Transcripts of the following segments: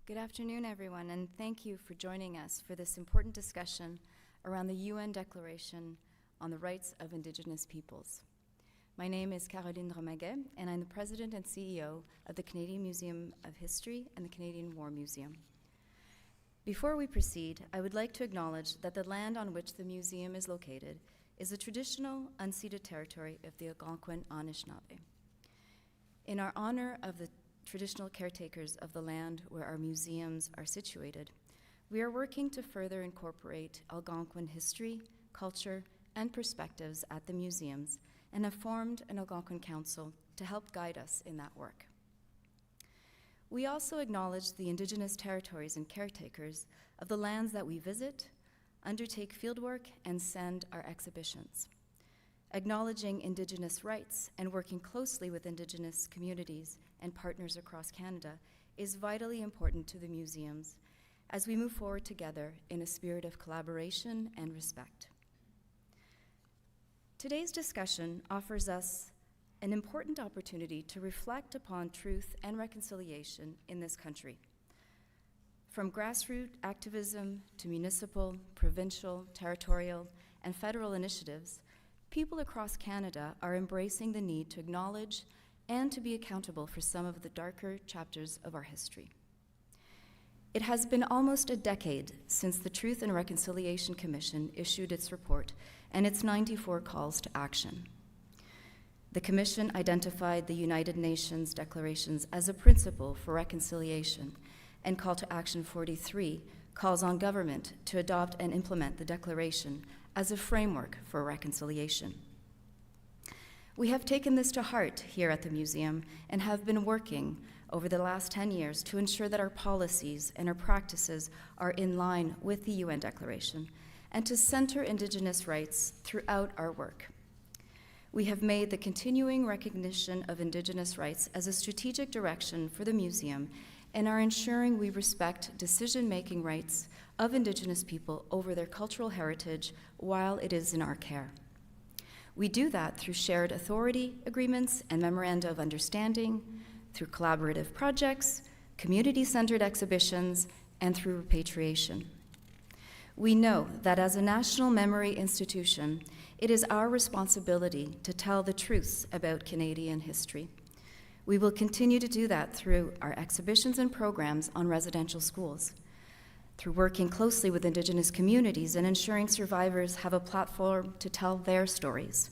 Good afternoon, everyone, and thank you for joining us for this important discussion around the UN Declaration on the Rights of Indigenous Peoples. My name is Caroline Romaguet, and I'm the President and CEO of the Canadian Museum of History and the Canadian War Museum. Before we proceed, I would like to acknowledge that the land on which the museum is located is the traditional unceded territory of the Algonquin Anishinaabe. In our honor of the traditional caretakers of the land where our museums are situated, we are working to further incorporate Algonquin history, culture, and perspectives at the museums, and have formed an Algonquin Council to help guide us in that work. We also acknowledge the Indigenous territories and caretakers of the lands that we visit, undertake fieldwork, and send our exhibitions. Acknowledging Indigenous rights and working closely with Indigenous communities and partners across Canada is vitally important to the museums as we move forward together in a spirit of collaboration and respect. Today's discussion offers us an important opportunity to reflect upon truth and reconciliation in this country. From grassroots activism to municipal, provincial, territorial, and federal initiatives, people across Canada are embracing the need to acknowledge and to be accountable for some of the darker chapters of our history. It has been almost a decade since the Truth and Reconciliation Commission issued its report and its 94 calls to action. The Commission identified the United Nations declarations as a principle for reconciliation, and Call to Action 43 calls on government to adopt and implement the declaration as a framework for reconciliation. We have taken this to heart here at the museum and have been working over the last 10 years to ensure that our policies and our practices are in line with the UN Declaration and to center Indigenous rights throughout our work. We have made the continuing recognition of Indigenous rights as a strategic direction for the museum and are ensuring we respect decision-making rights of Indigenous people over their cultural heritage while it is in our care. We do that through shared authority agreements and memoranda of understanding, through collaborative projects, community-centered exhibitions, and through repatriation. We know that as a national memory institution, it is our responsibility to tell the truths about Canadian history. We will continue to do that through our exhibitions and programs on residential schools, through working closely with Indigenous communities and ensuring survivors have a platform to tell their stories.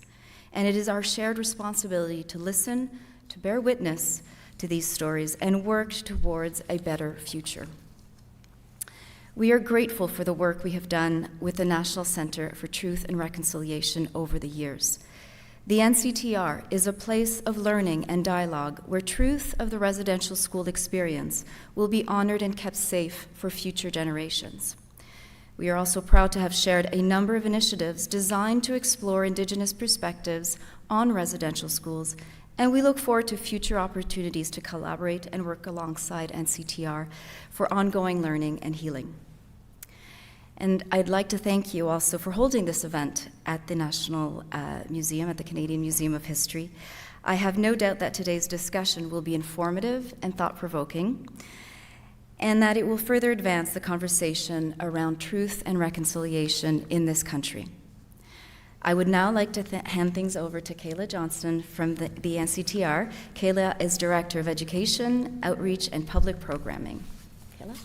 And it is our shared responsibility to listen, to bear witness to these stories, and work towards a better future. We are grateful for the work we have done with the National Centre for Truth and Reconciliation over the years. The NCTR is a place of learning and dialogue where truth of the residential school experience will be honored and kept safe for future generations. We are also proud to have shared a number of initiatives designed to explore Indigenous perspectives on residential schools, and we look forward to future opportunities to collaborate and work alongside NCTR for ongoing learning and healing. And I'd like to thank you also for holding this event at the National Museum, at the Canadian Museum of History. I have no doubt that today's discussion will be informative and thought-provoking, and that it will further advance the conversation around truth and reconciliation in this country. I would now like to hand things over to Kayla Johnston from the NCTR. Kayla is Director of Education, Outreach, and Public Programming. Kayla?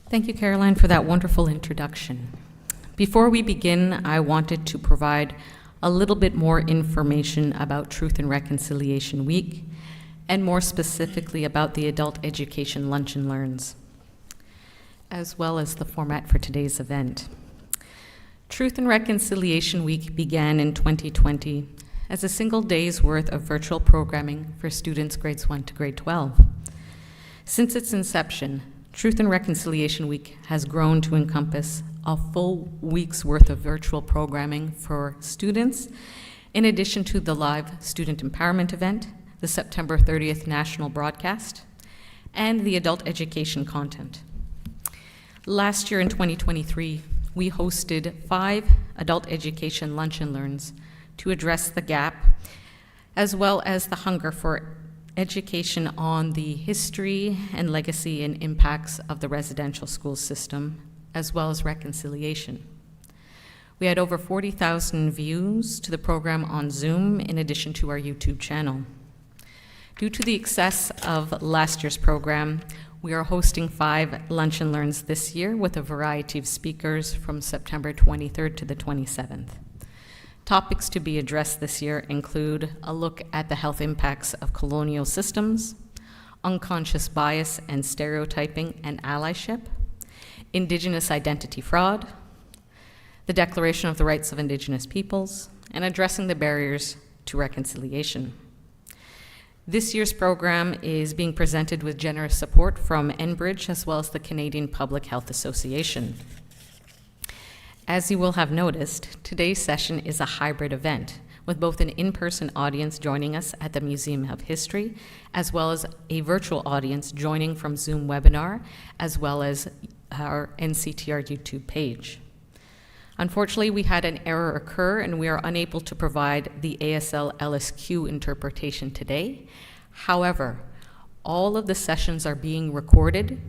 Thank you, Caroline, for that wonderful introduction. Before we begin, I wanted to provide a little bit more information about Truth and Reconciliation Week, and more specifically about the Adult Education Lunch and Learns, as well as the format for today's event. Truth and Reconciliation Week began in 2020 as a single day's worth of virtual programming for students grades 1 to grade 12. Since its inception, Truth and Reconciliation Week has grown to encompass a full week's worth of virtual programming for students, in addition to the live student empowerment event, the September 30th national broadcast, and the adult education content. Last year in 2023, we hosted 5 adult education lunch and learns to address the gap as well as the hunger for education on the history and legacy and impacts of the residential school system, as well as reconciliation. We had over 40,000 views to the program on Zoom, in addition to our YouTube channel. Due to the excess of last year's program, we are hosting 5 Lunch and Learns this year with a variety of speakers from September 23rd to the 27th. Topics to be addressed this year include a look at the health impacts of colonial systems, unconscious bias and stereotyping and allyship, Indigenous identity fraud, the Declaration of the Rights of Indigenous Peoples, and addressing the barriers to reconciliation. This year's program is being presented with generous support from Enbridge as well as the Canadian Public Health Association. As you will have noticed, today's session is a hybrid event with both an in-person audience joining us at the Museum of History as well as a virtual audience joining from Zoom webinar as well as our NCTR YouTube page. Unfortunately, we had an error occur and we are unable to provide the ASL LSQ interpretation today. However, all of the sessions are being recorded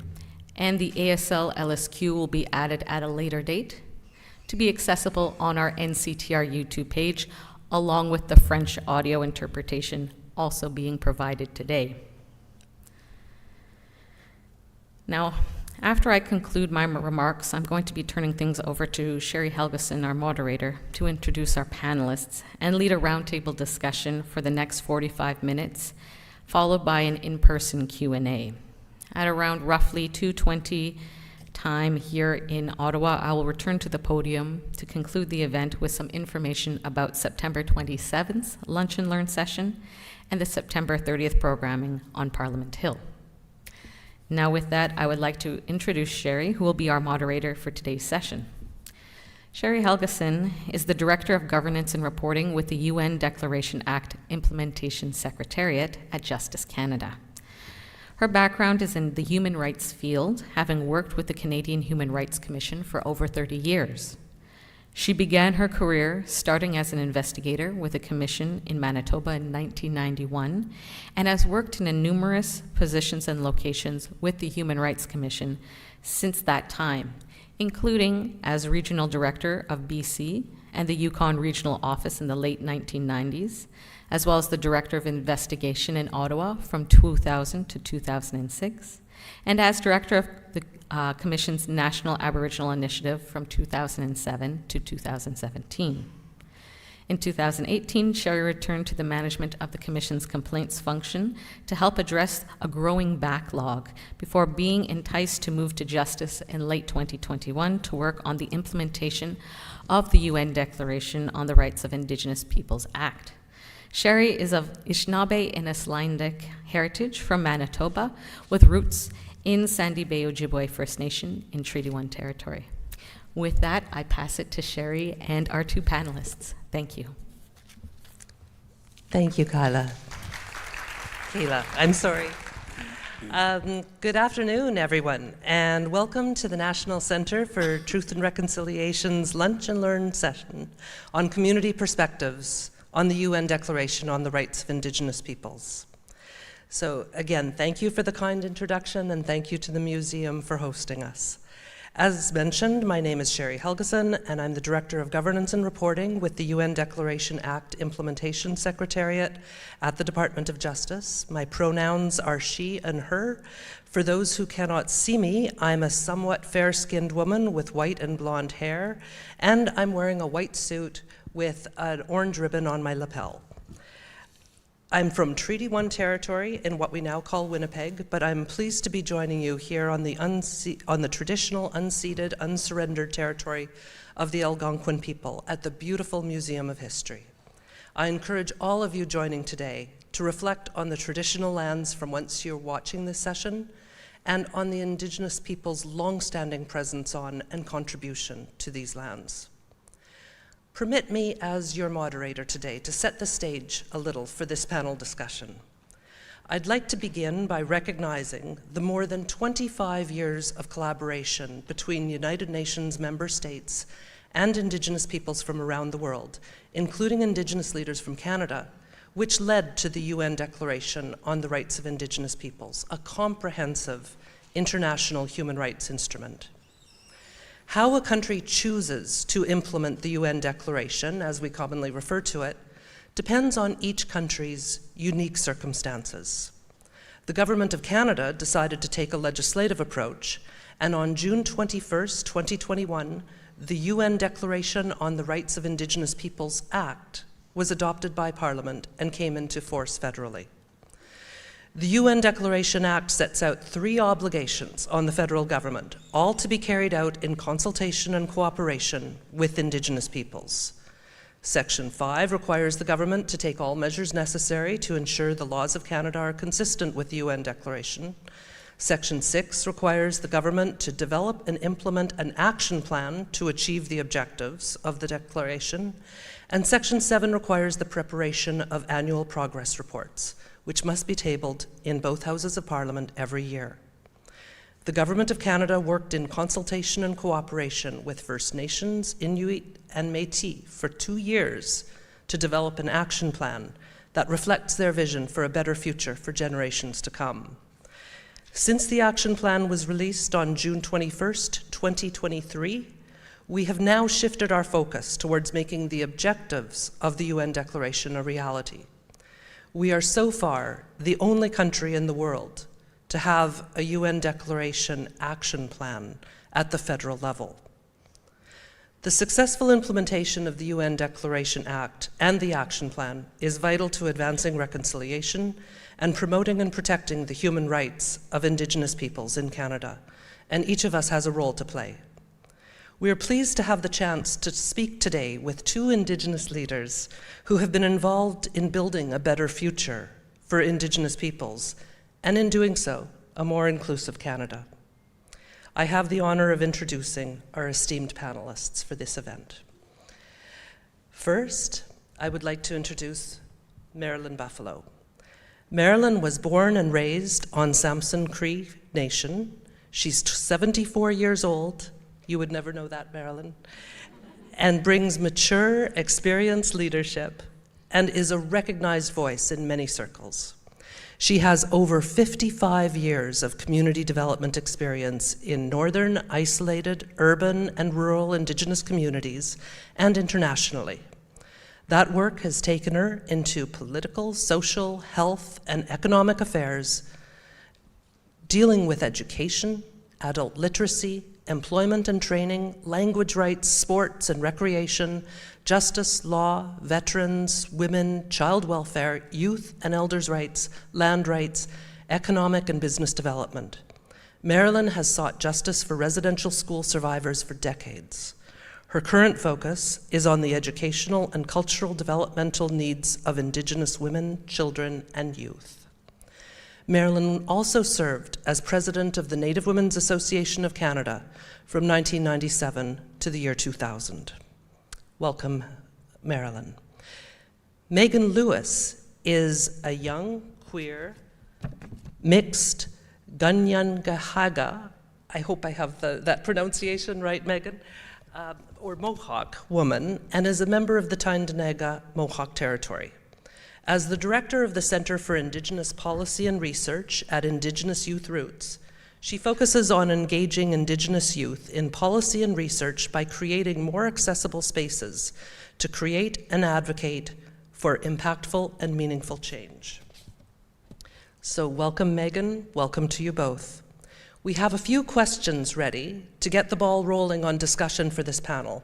and the ASL LSQ will be added at a later date to be accessible on our NCTR YouTube page, along with the French audio interpretation also being provided today. Now, after I conclude my remarks, I'm going to be turning things over to Sherri Helgason, our moderator, to introduce our panelists and lead a roundtable discussion for the next 45 minutes, followed by an in-person Q&A. At around roughly 2:20 time here in Ottawa, I will return to the podium to conclude the event with some information about September 27th Lunch and Learn session and the September 30th programming on Parliament Hill. Now with that, I would like to introduce Sherri, who will be our moderator for today's session. Sherri Helgason is the Director of Governance and Reporting with the UN Declaration Act Implementation Secretariat at Justice Canada. Her background is in the human rights field, having worked with the Canadian Human Rights Commission for over 30 years. She began her career starting as an investigator with a commission in Manitoba in 1991 and has worked in numerous positions and locations with the Human Rights Commission since that time, including as Regional Director of BC and the Yukon Regional Office in the late 1990s, as well as the Director of Investigation in Ottawa from 2000 to 2006, and as Director of the Commission's National Aboriginal Initiative from 2007 to 2017. In 2018, Sherri returned to the management of the Commission's complaints function to help address a growing backlog before being enticed to move to Justice in late 2021 to work on the implementation of the UN Declaration on the Rights of Indigenous Peoples Act. Sherri is of Anishinaabe and Icelandic heritage from Manitoba with roots in Sandy Bay Ojibwe First Nation in Treaty 1 territory. With that, I pass it to Sherri and our 2 panelists. Thank you. Thank you, Kayla, I'm sorry. Good afternoon, everyone, and welcome to the National Centre for Truth and Reconciliation's Lunch and Learn session on community perspectives on the UN Declaration on the Rights of Indigenous Peoples. So again, thank you for the kind introduction and thank you to the museum for hosting us. As mentioned, my name is Sherri Helgason and I'm the Director of Governance and Reporting with the UN Declaration Act Implementation Secretariat at the Department of Justice. My pronouns are she and her. For those who cannot see me, I'm a somewhat fair-skinned woman with white and blonde hair, and I'm wearing a white suit with an orange ribbon on my lapel. I'm from Treaty 1 territory in what we now call Winnipeg, but I'm pleased to be joining you here on the traditional unceded, unsurrendered territory of the Algonquin people at the beautiful Museum of History. I encourage all of you joining today to reflect on the traditional lands from whence you're watching this session and on the Indigenous people's long-standing presence on and contribution to these lands. Permit me, as your moderator today, to set the stage a little for this panel discussion. I'd like to begin by recognizing the more than 25 years of collaboration between United Nations member states and Indigenous peoples from around the world, including Indigenous leaders from Canada, which led to the UN Declaration on the Rights of Indigenous Peoples, a comprehensive international human rights instrument. How a country chooses to implement the UN Declaration, as we commonly refer to it, depends on each country's unique circumstances. The Government of Canada decided to take a legislative approach, and on June 21st, 2021, the UN Declaration on the Rights of Indigenous Peoples Act was adopted by Parliament and came into force federally. The UN Declaration Act sets out 3 obligations on the federal government, all to be carried out in consultation and cooperation with Indigenous peoples. Section 5 requires the government to take all measures necessary to ensure the laws of Canada are consistent with the UN Declaration. Section 6 requires the government to develop and implement an action plan to achieve the objectives of the Declaration. And Section 7 requires the preparation of annual progress reports, which must be tabled in both Houses of Parliament every year. The Government of Canada worked in consultation and cooperation with First Nations, Inuit, and Métis for 2 years to develop an action plan that reflects their vision for a better future for generations to come. Since the action plan was released on June 21st, 2023, we have now shifted our focus towards making the objectives of the UN Declaration a reality. We are so far the only country in the world to have a UN Declaration action plan at the federal level. The successful implementation of the UN Declaration Act and the action plan is vital to advancing reconciliation and promoting and protecting the human rights of Indigenous peoples in Canada, and each of us has a role to play. We are pleased to have the chance to speak today with 2 Indigenous leaders who have been involved in building a better future for Indigenous peoples, and in doing so, a more inclusive Canada. I have the honor of introducing our esteemed panelists for this event. First, I would like to introduce Marilyn Buffalo. Marilyn was born and raised on Samson Cree Nation. She's 74 years old. You would never know that, Marilyn. And brings mature, experienced leadership and is a recognized voice in many circles. She has over 55 years of community development experience in northern, isolated, urban, and rural Indigenous communities and internationally. That work has taken her into political, social, health, and economic affairs, dealing with education, adult literacy, employment and training, language rights, sports and recreation, justice, law, veterans, women, child welfare, youth and elders' rights, land rights, economic and business development. Marilyn has sought justice for residential school survivors for decades. Her current focus is on the educational and cultural developmental needs of Indigenous women, children, and youth. Marilyn also served as president of the Native Women's Association of Canada from 1997 to the year 2000. Welcome, Marilyn. Megan Lewis is a young, queer, mixed Ganyangahaga, I hope I have that pronunciation right, Megan, or Mohawk woman, and is a member of the Tyendinaga Mohawk Territory. As the director of the Center for Indigenous Policy and Research at Indigenous Youth Roots, she focuses on engaging Indigenous youth in policy and research by creating more accessible spaces to create and advocate for impactful and meaningful change. So welcome, Megan. Welcome to you both. We have a few questions ready to get the ball rolling on discussion for this panel,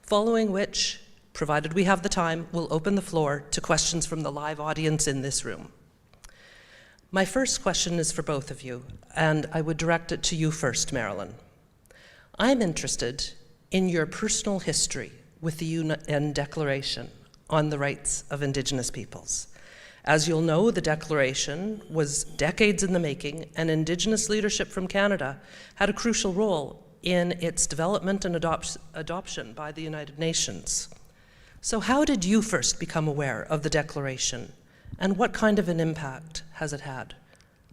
following which, provided we have the time, we'll open the floor to questions from the live audience in this room. My first question is for both of you, and I would direct it to you first, Marilyn. I'm interested in your personal history with the UN Declaration on the Rights of Indigenous Peoples. As you'll know, the Declaration was decades in the making, and Indigenous leadership from Canada had a crucial role in its development and adoption by the United Nations. So how did you first become aware of the Declaration, and what kind of an impact has it had?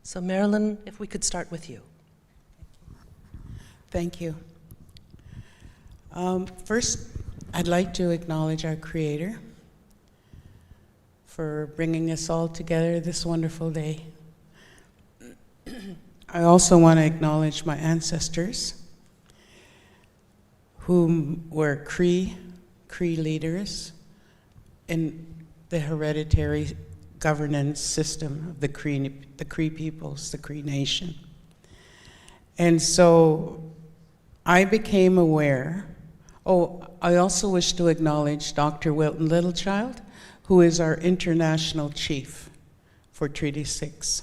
So Marilyn, if we could start with you. Thank you. First, I'd like to acknowledge our Creator for bringing us all together this wonderful day. I also want to acknowledge my ancestors, whom were Cree leaders in the hereditary governance system of the Cree peoples, the Cree nation. And so I became aware. Oh, I also wish to acknowledge Dr. Wilton Littlechild, who is our international chief for Treaty 6,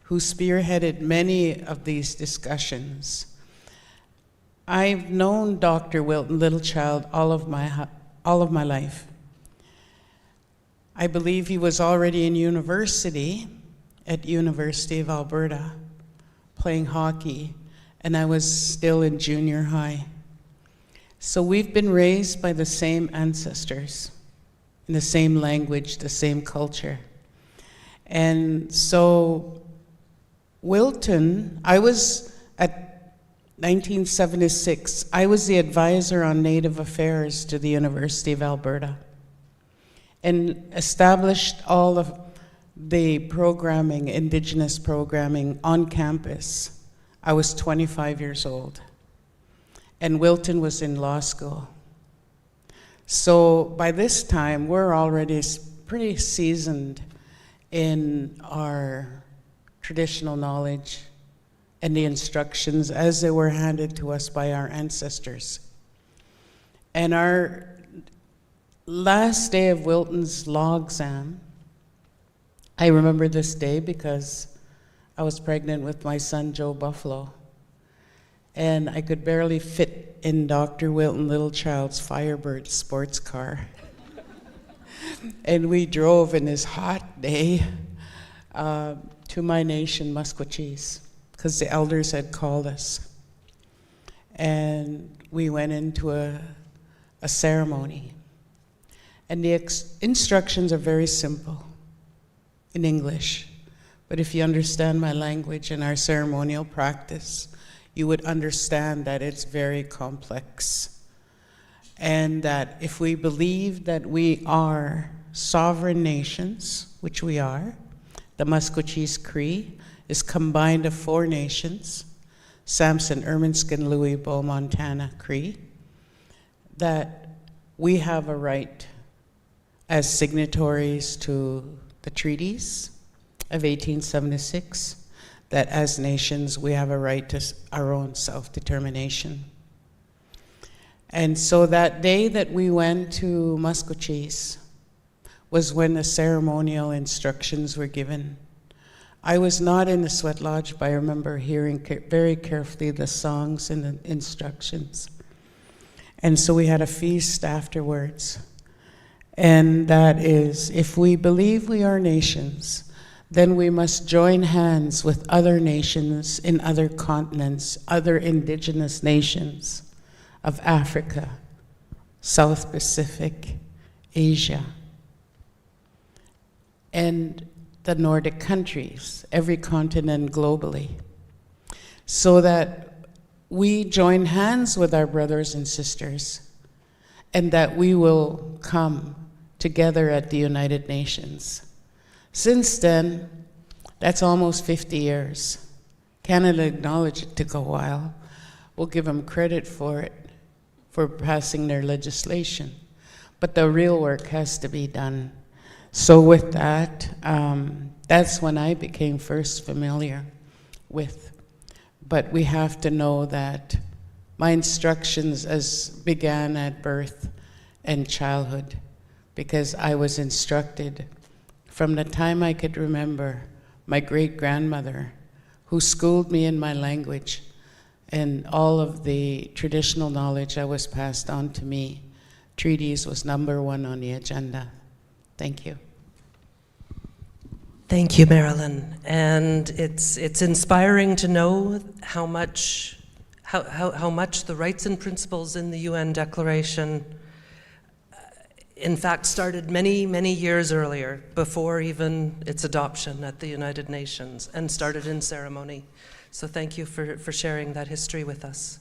who spearheaded many of these discussions. I've known Dr. Wilton Littlechild all of my life. I believe he was already in university, at University of Alberta, playing hockey, and I was still in junior high. So we've been raised by the same ancestors, in the same language, the same culture. And so Wilton, I was at 1976, I was the advisor on Native Affairs to the University of Alberta, and established all of the programming, Indigenous programming on campus. I was 25 years old, and Wilton was in law school. So by this time, we're already pretty seasoned in our traditional knowledge and the instructions as they were handed to us by our ancestors. And our last day of Wilton's law exam, I remember this day because I was pregnant with my son, Joe Buffalo, and I could barely fit in Dr. Wilton Littlechild's Firebird sports car. And we drove in this hot day to my nation, Musqueam, because the elders had called us. And we went into a ceremony. And the instructions are very simple in English. But if you understand my language and our ceremonial practice, you would understand that it's very complex. And that if we believe that we are sovereign nations, which we are, the Musqueam Cree is combined of 4 nations, Samson, Ermineskin, Louis, Beau, Montana, Cree, that we have a right as signatories to the treaties of 1876, that as nations we have a right to our own self-determination. And so that day that we went to Musqueam was when the ceremonial instructions were given. I was not in the sweat lodge, but I remember hearing very carefully the songs and the instructions. And so we had a feast afterwards. And that is, if we believe we are nations, then we must join hands with other nations in other continents, other indigenous nations of Africa, South Pacific, Asia, and the Nordic countries, every continent globally, so that we join hands with our brothers and sisters, and that we will come together at the United Nations. Since then, that's almost 50 years. Canada acknowledged it took a while. We'll give them credit for it, for passing their legislation. But the real work has to be done. So with that, that's when I became first familiar with. But we have to know that my instructions began at birth and childhood, because I was instructed from the time I could remember. My great-grandmother, who schooled me in my language, and all of the traditional knowledge that was passed on to me, treaties was #1 on the agenda. Thank you. Thank you, Marilyn. And it's inspiring to know how much the rights and principles in the UN Declaration in fact started many, many years earlier, before even its adoption at the United Nations, and started in ceremony. So thank you for sharing that history with us.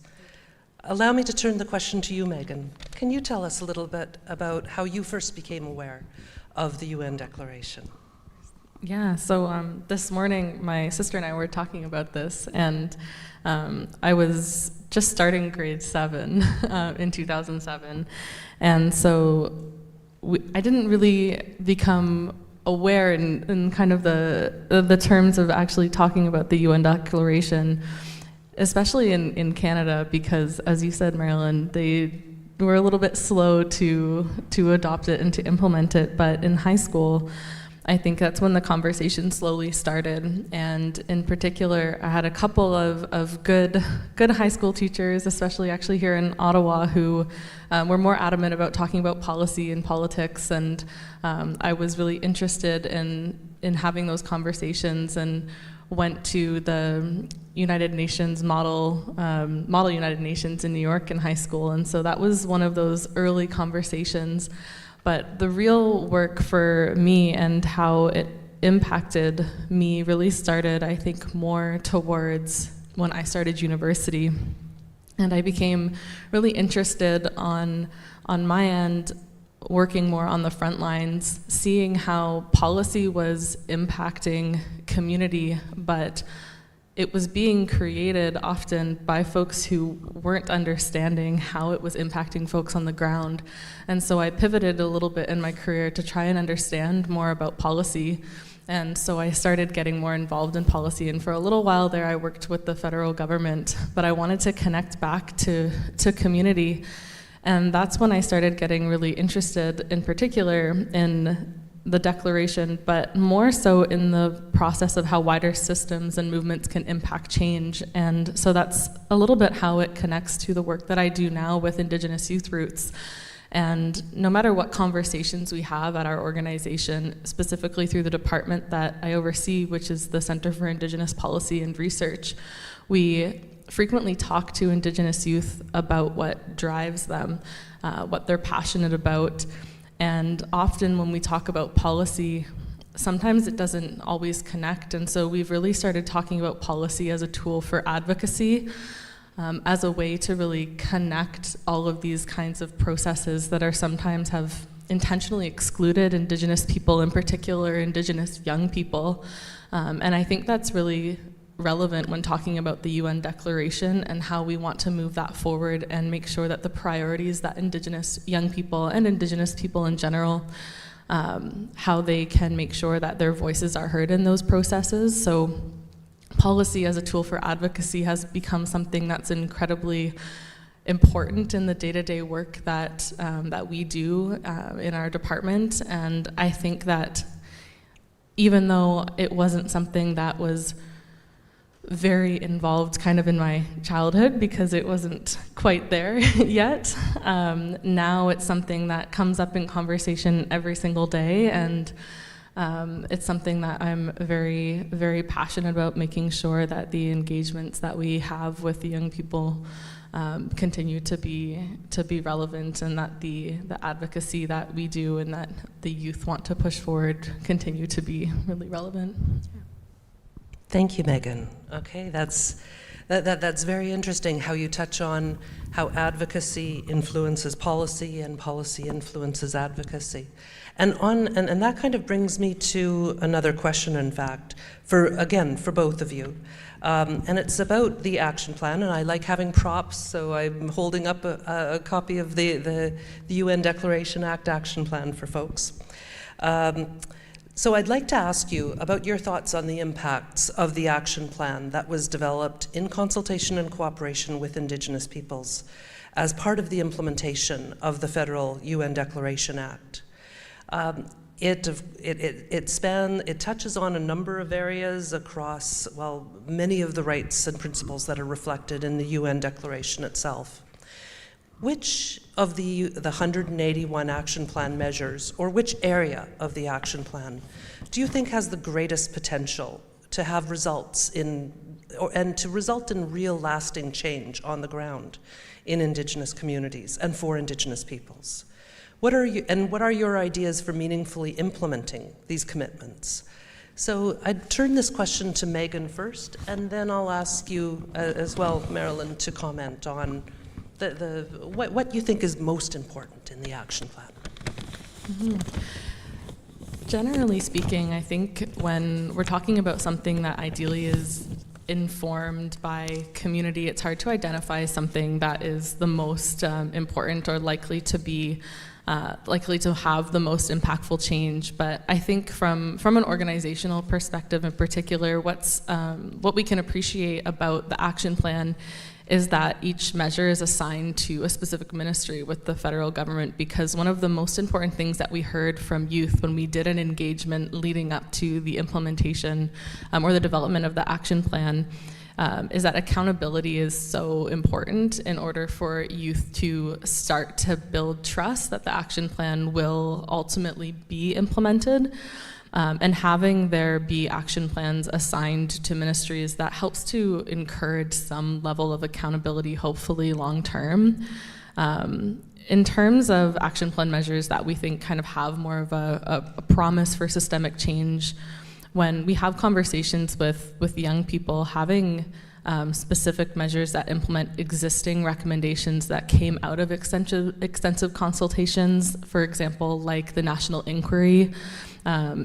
allow me to turn the question to you, Megan. Can you tell us a little bit about how you first became aware of the UN Declaration? Yeah, so this morning my sister and I were talking about this, and I was just starting grade 7 in 2007, and so I didn't really become aware in kind of the terms of actually talking about the UN Declaration, especially in Canada, because as you said, Marilyn, they were a little bit slow to adopt it and to implement it, but in high school, I think that's when the conversation slowly started. And in particular, I had a couple of good high school teachers, especially actually here in Ottawa, who were more adamant about talking about policy and politics. And I was really interested in having those conversations, and went to the United Nations Model United Nations in New York in high school. And so that was one of those early conversations. But the real work for me and how it impacted me really started, I think, more towards when I started university. And I became really interested on my end, working more on the front lines, seeing how policy was impacting community, but it was being created often by folks who weren't understanding how it was impacting folks on the ground. And so I pivoted a little bit in my career to try and understand more about policy. And so I started getting more involved in policy. And for a little while there, I worked with the federal government, but I wanted to connect back to community. And that's when I started getting really interested, in particular, in the Declaration, but more so in the process of how wider systems and movements can impact change. And so that's a little bit how it connects to the work that I do now with Indigenous Youth Roots. And no matter what conversations we have at our organization, specifically through the department that I oversee, which is the Center for Indigenous Policy and Research, we frequently talk to Indigenous youth about what drives them, what they're passionate about. And often when we talk about policy, sometimes it doesn't always connect. And so we've really started talking about policy as a tool for advocacy, as a way to really connect all of these kinds of processes that are sometimes have intentionally excluded Indigenous people, in particular Indigenous young people. And I think that's really relevant when talking about the UN Declaration and how we want to move that forward and make sure that the priorities that Indigenous young people and Indigenous people in general, how they can make sure that their voices are heard in those processes. So policy as a tool for advocacy has become something that's incredibly important in the day-to-day work that we do in our department. And I think that even though it wasn't something that was very involved kind of in my childhood because it wasn't quite there yet. Now it's something that comes up in conversation every single day, and it's something that I'm very, very passionate about, making sure that the engagements that we have with the young people continue to be relevant, and that the advocacy that we do and that the youth want to push forward continue to be really relevant. Yeah. Thank you, Megan. Okay, that's very interesting how you touch on how advocacy influences policy and policy influences advocacy. And that kind of brings me to another question, in fact, for both of you. And it's about the action plan, and I like having props, so I'm holding up a copy of the UN Declaration Act action plan for folks. So I'd like to ask you about your thoughts on the impacts of the action plan that was developed in consultation and cooperation with Indigenous peoples as part of the implementation of the federal UN Declaration Act. It touches on a number of areas across, well, many of the rights and principles that are reflected in the UN Declaration itself. Which of the 181 action plan measures, or which area of the action plan, do you think has the greatest potential to have results and to result in real lasting change on the ground in Indigenous communities and for Indigenous peoples? What are your ideas for meaningfully implementing these commitments? So I'd turn this question to Megan first, and then I'll ask you as well, Marilyn, to comment on what you think is most important in the action plan. Generally speaking, I think when we're talking about something that ideally is informed by community, it's hard to identify something that is the most important or likely to be likely to have the most impactful change. But I think from an organizational perspective in particular, what we can appreciate about the action plan is that each measure is assigned to a specific ministry with the federal government, because one of the most important things that we heard from youth when we did an engagement leading up to the implementation or the development of the action plan is that accountability is so important in order for youth to start to build trust that the action plan will ultimately be implemented. And having there be action plans assigned to ministries, that helps to encourage some level of accountability, hopefully long term. In terms of action plan measures that we think kind of have more of a promise for systemic change, when we have conversations with young people, having specific measures that implement existing recommendations that came out of extensive consultations, for example, like the National Inquiry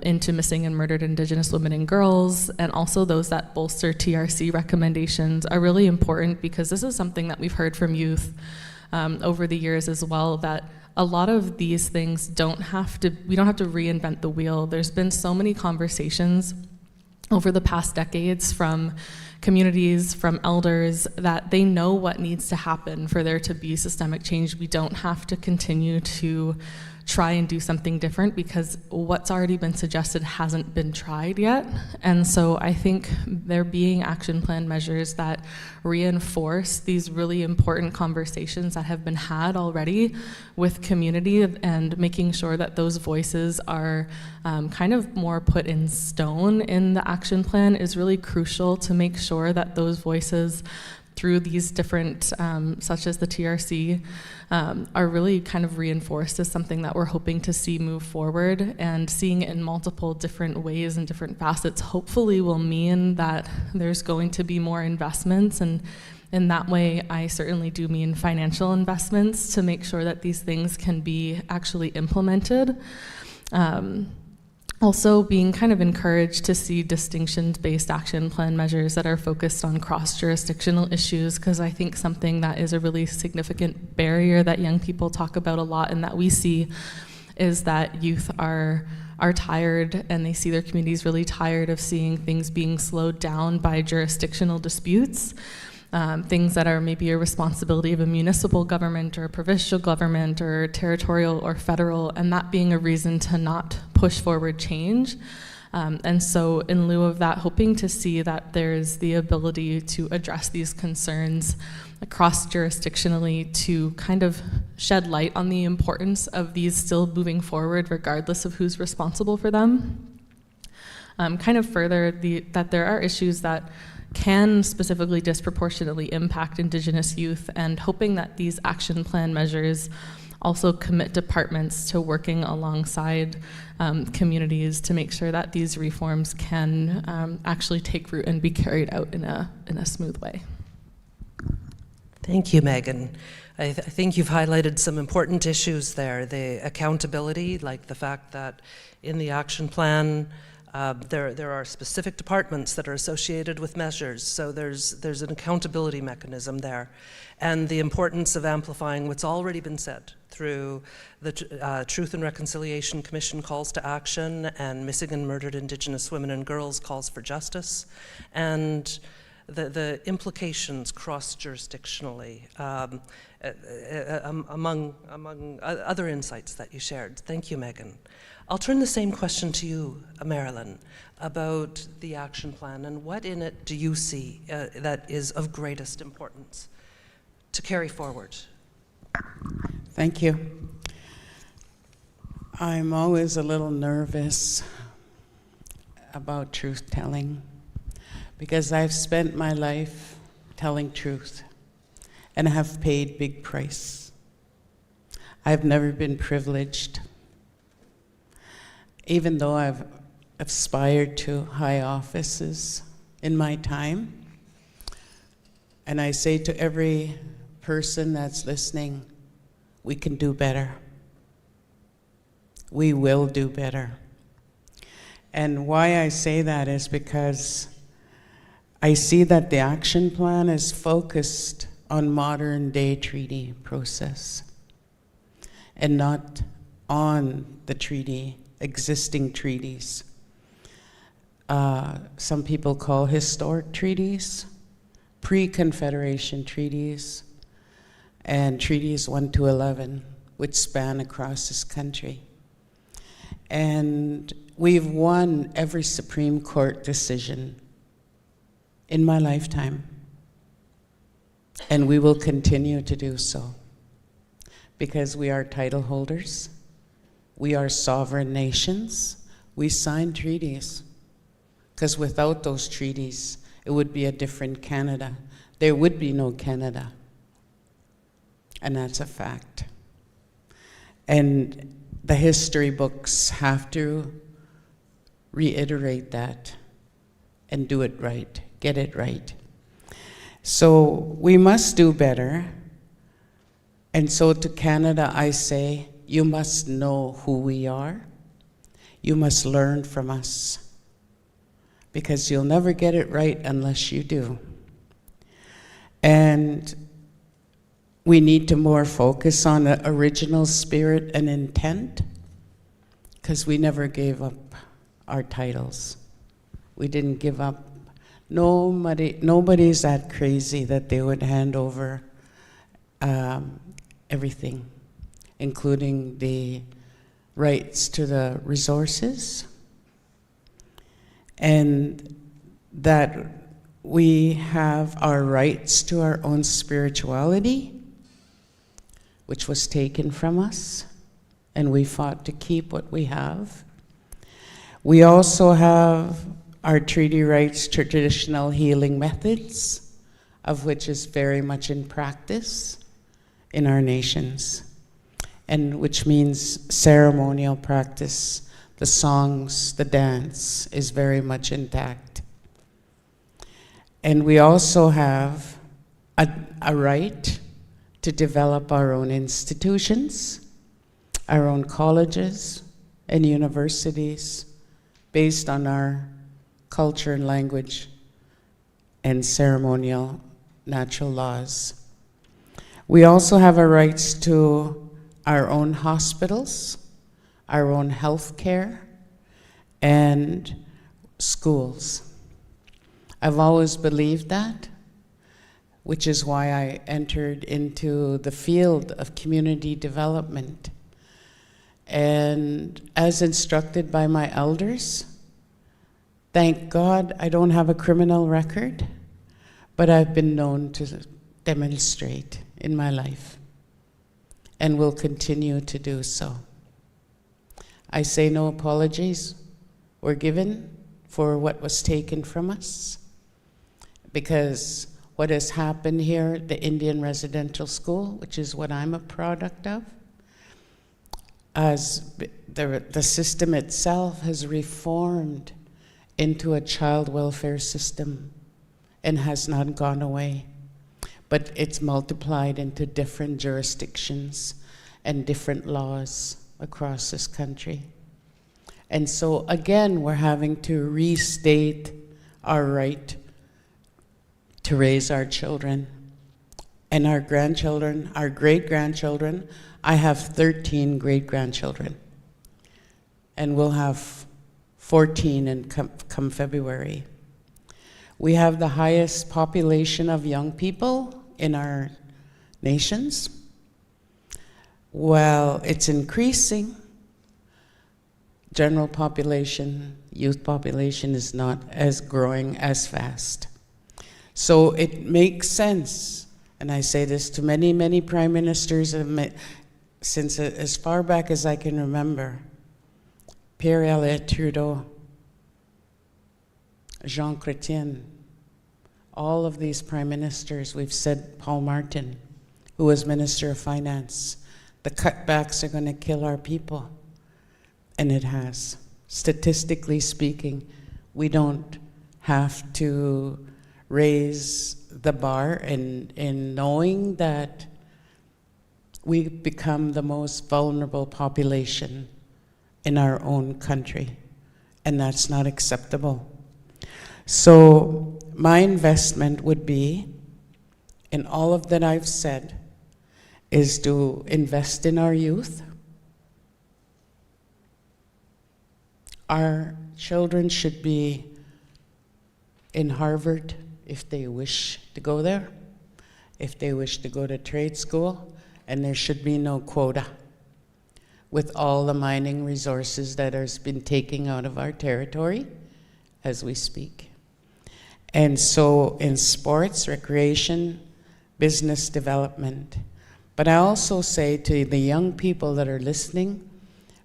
into missing and murdered Indigenous women and girls, and also those that bolster TRC recommendations, are really important, because this is something that we've heard from youth over the years as well, that a lot of these things we don't have to reinvent the wheel. There's been so many conversations over the past decades from communities, from elders, that they know what needs to happen for there to be systemic change. We don't have to continue to try and do something different, because what's already been suggested hasn't been tried yet. And so I think there being action plan measures that reinforce these really important conversations that have been had already with community, and making sure that those voices are kind of more put in stone in the action plan is really crucial, to make sure that those voices through these different, such as the TRC, are really kind of reinforced as something that we're hoping to see move forward. And seeing it in multiple different ways and different facets hopefully will mean that there's going to be more investments. And in that way, I certainly do mean financial investments to make sure that these things can be actually implemented. Also being kind of encouraged to see distinctions-based action plan measures that are focused on cross-jurisdictional issues, because I think something that is a really significant barrier that young people talk about a lot and that we see is that youth are tired, and they see their communities really tired of seeing things being slowed down by jurisdictional disputes. Things that are maybe a responsibility of a municipal government or a provincial government or territorial or federal, and that being a reason to not push forward change. And so in lieu of that, hoping to see that there's the ability to address these concerns across jurisdictionally, to kind of shed light on the importance of these still moving forward regardless of who's responsible for them. Kind of further, that there are issues that can specifically disproportionately impact Indigenous youth, and hoping that these action plan measures also commit departments to working alongside communities to make sure that these reforms can actually take root and be carried out in a smooth way. Thank you, Megan. I think you've highlighted some important issues there. The accountability, like the fact that in the action plan, there are specific departments that are associated with measures, so there's an accountability mechanism there. And the importance of amplifying what's already been said through the Truth and Reconciliation Commission calls to action, and Missing and Murdered Indigenous Women and Girls calls for justice, and the implications cross-jurisdictionally among other insights that you shared. Thank you, Megan. I'll turn the same question to you, Marilyn, about the action plan, and what in it do you see that is of greatest importance to carry forward? Thank you. I'm always a little nervous about truth-telling, because I've spent my life telling truth and have paid big price. I've never been privileged. Even though I've aspired to high offices in my time, and I say to every person that's listening, we can do better. We will do better. And why I say that is because I see that the action plan is focused on modern day treaty process and not on the treaty, existing treaties. Some people call historic treaties, pre-Confederation treaties, and treaties 1 to 11, which span across this country. And we've won every Supreme Court decision in my lifetime, and we will continue to do so because we are title holders, we are sovereign nations, we sign treaties, because without those treaties, it would be a different Canada. There would be no Canada, and that's a fact. And the history books have to reiterate that and do it right, get it right. So we must do better. And so to Canada, I say, you must know who we are. You must learn from us, because you'll never get it right unless you do. And we need to more focus on the original spirit and intent, because we never gave up our titles. We didn't give up. Nobody's that crazy that they would hand over everything, including the rights to the resources, and that we have our rights to our own spirituality, which was taken from us, and we fought to keep what we have. We also have our treaty rights to traditional healing methods, of which is very much in practice in our nations, and which means ceremonial practice. The songs, the dance is very much intact. And we also have a right to develop our own institutions, our own colleges and universities, based on our culture and language and ceremonial natural laws. We also have our rights to our own hospitals, our own health care, and schools. I've always believed that, which is why I entered into the field of community development. And as instructed by my elders, thank God I don't have a criminal record, but I've been known to demonstrate in my life and will continue to do so. I say no apologies were given for what was taken from us, because what has happened here, the Indian Residential School, which is what I'm a product of, as the system itself has reformed into a child welfare system and has not gone away, but it's multiplied into different jurisdictions and different laws across this country. And so again, we're having to restate our right to raise our children and our grandchildren, our great-grandchildren. I have 13 great-grandchildren, and we'll have 14 in come February. We have the highest population of young people in our nations. Well, it's increasing. General population, youth population is not as growing as fast. So it makes sense, and I say this to many, many prime ministers since as far back as I can remember. Pierre Elliott Trudeau, Jean Chrétien, all of these prime ministers, we've said Paul Martin, who was Minister of Finance, the cutbacks are going to kill our people. And it has. Statistically speaking, we don't have to raise the bar in knowing that we become the most vulnerable population in our own country, and that's not acceptable. So my investment would be, in all of that I've said, is to invest in our youth. Our children should be in Harvard if they wish to go there, if they wish to go to trade school, and there should be no quota with all the mining resources that has been taken out of our territory as we speak. And so in sports, recreation, business development. But I also say to the young people that are listening,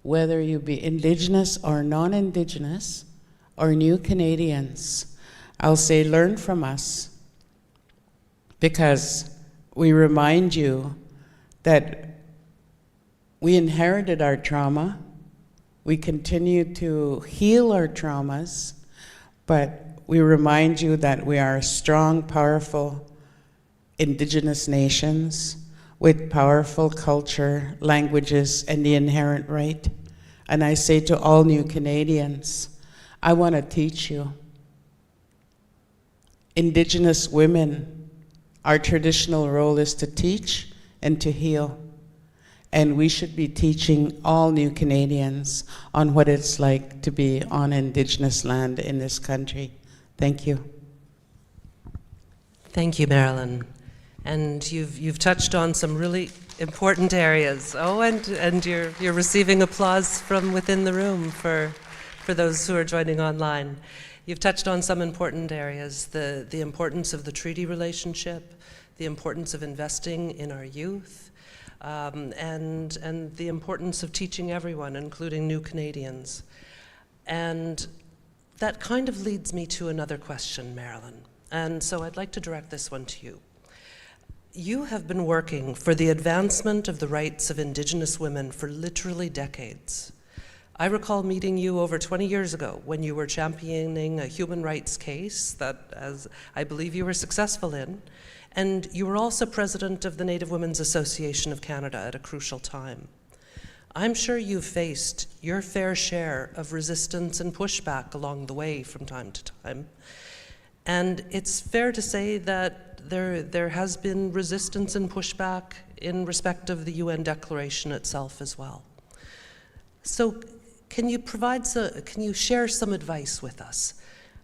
whether you be Indigenous or non-Indigenous or new Canadians, I'll say learn from us, because we remind you that we inherited our trauma, we continue to heal our traumas, but we remind you that we are strong, powerful Indigenous nations with powerful culture, languages, and the inherent right. And I say to all new Canadians, I want to teach you. Indigenous women, our traditional role is to teach and to heal. And we should be teaching all new Canadians on what it's like to be on Indigenous land in this country. Thank you. Thank you, Marilyn. And you've touched on some really important areas. Oh, and you're receiving applause from within the room for those who are joining online. You've touched on some important areas, the importance of the treaty relationship, the importance of investing in our youth, and the importance of teaching everyone, including new Canadians. And that kind of leads me to another question, Marilyn. And so I'd like to direct this one to you. You have been working for the advancement of the rights of Indigenous women for literally decades. I recall meeting you over 20 years ago when you were championing a human rights case that, as I believe you were successful in, and you were also president of the Native Women's Association of Canada at a crucial time. I'm sure you've faced your fair share of resistance and pushback along the way from time to time. And it's fair to say that there has been resistance and pushback in respect of the UN Declaration itself as well. So can you share some advice with us?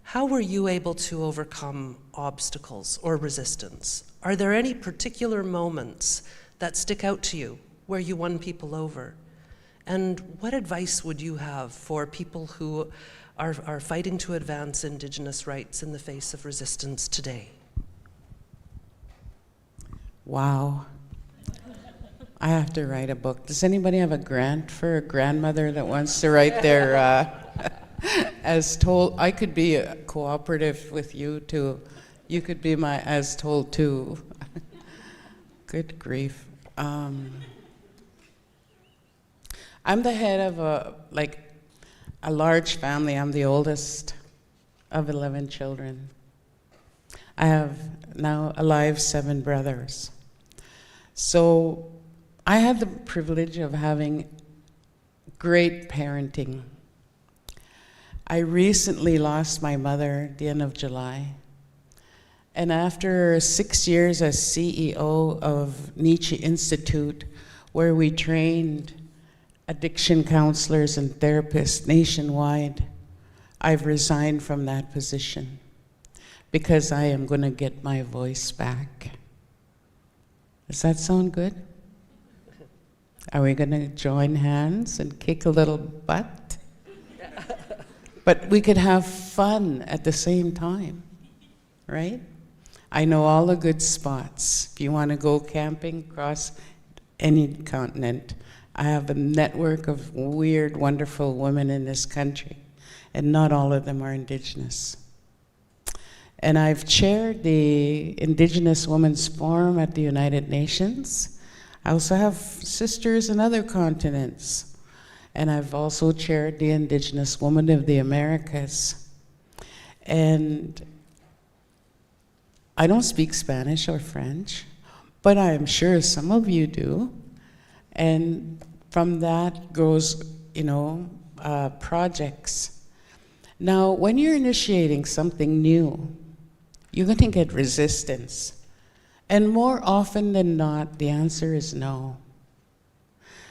How were you able to overcome obstacles or resistance? Are there any particular moments that stick out to you where you won people over? And what advice would you have for people who are fighting to advance Indigenous rights in the face of resistance today? Wow. I have to write a book. Does anybody have a grant for a grandmother that wants to write their, as told? I could be cooperative with you too. You could be my as told too. Good grief. I'm the head of a large family. I'm the oldest of 11 children. I have now alive 7 brothers. So I had the privilege of having great parenting. I recently lost my mother at the end of July. And after 6 years as CEO of Nietzsche Institute, where we trained addiction counselors and therapists nationwide, I've resigned from that position because I am going to get my voice back. Does that sound good? Are we going to join hands and kick a little butt? But we could have fun at the same time, right? I know all the good spots. If you want to go camping across any continent, I have a network of weird, wonderful women in this country, and not all of them are Indigenous. And I've chaired the Indigenous Women's Forum at the United Nations. I also have sisters in other continents. And I've also chaired the Indigenous Women of the Americas. And I don't speak Spanish or French, but I am sure some of you do. And from that grows, projects. Now, when you're initiating something new, you're going to get resistance. And more often than not, the answer is no.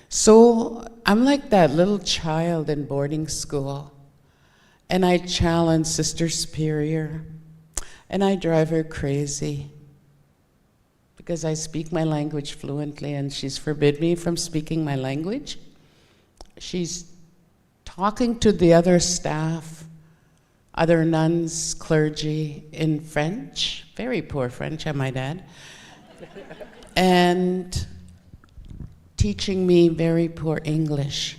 So I'm like that little child in boarding school, and I challenge Sister Superior, and I drive her crazy because I speak my language fluently, and she's forbid me from speaking my language. She's talking to the other staff, other nuns, clergy, in French, very poor French, I might add, and teaching me very poor English.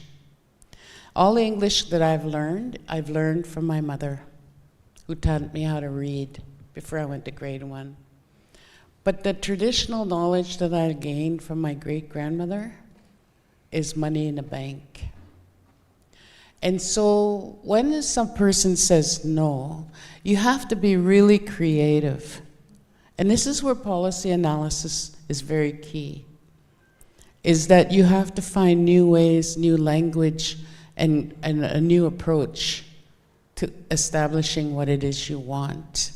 All the English that I've learned from my mother, who taught me how to read before I went to grade 1. But the traditional knowledge that I gained from my great-grandmother is money in the bank. And so when some person says no, you have to be really creative. And this is where policy analysis is very key, is that you have to find new ways, new language, and a new approach to establishing what it is you want.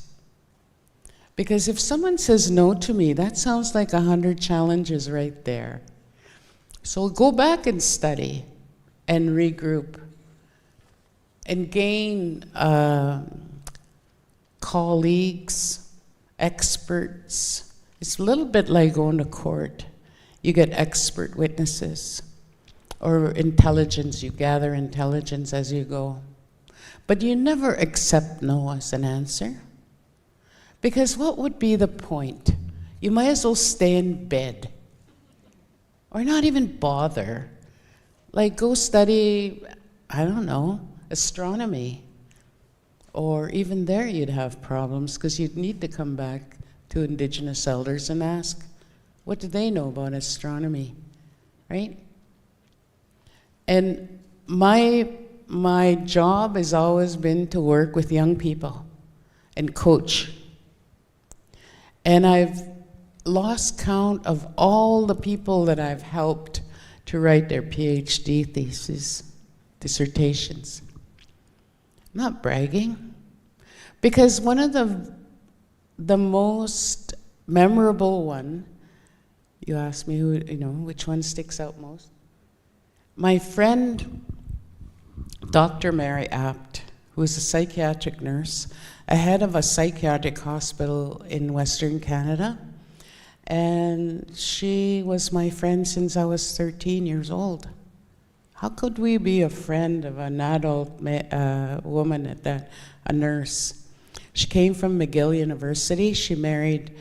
Because if someone says no to me, that sounds like 100 challenges right there. So go back and study and regroup and gain colleagues, experts. It's a little bit like going to court. You get expert witnesses, or intelligence, you gather intelligence as you go. But you never accept no as an answer. Because what would be the point? You might as well stay in bed, or not even bother. Like go study, I don't know, astronomy. Or even there you'd have problems because you'd need to come back to Indigenous elders and ask, what do they know about astronomy, right? And my job has always been to work with young people and coach. And I've lost count of all the people that I've helped to write their PhD theses, dissertations. I'm not bragging, because one of the most memorable one, you asked me which one sticks out most? My friend, Dr. Mary Apt, who is a psychiatric nurse, ahead of a psychiatric hospital in Western Canada. And she was my friend since I was 13 years old. How could we be a friend of an adult woman at that, a nurse? She came from McGill University. She married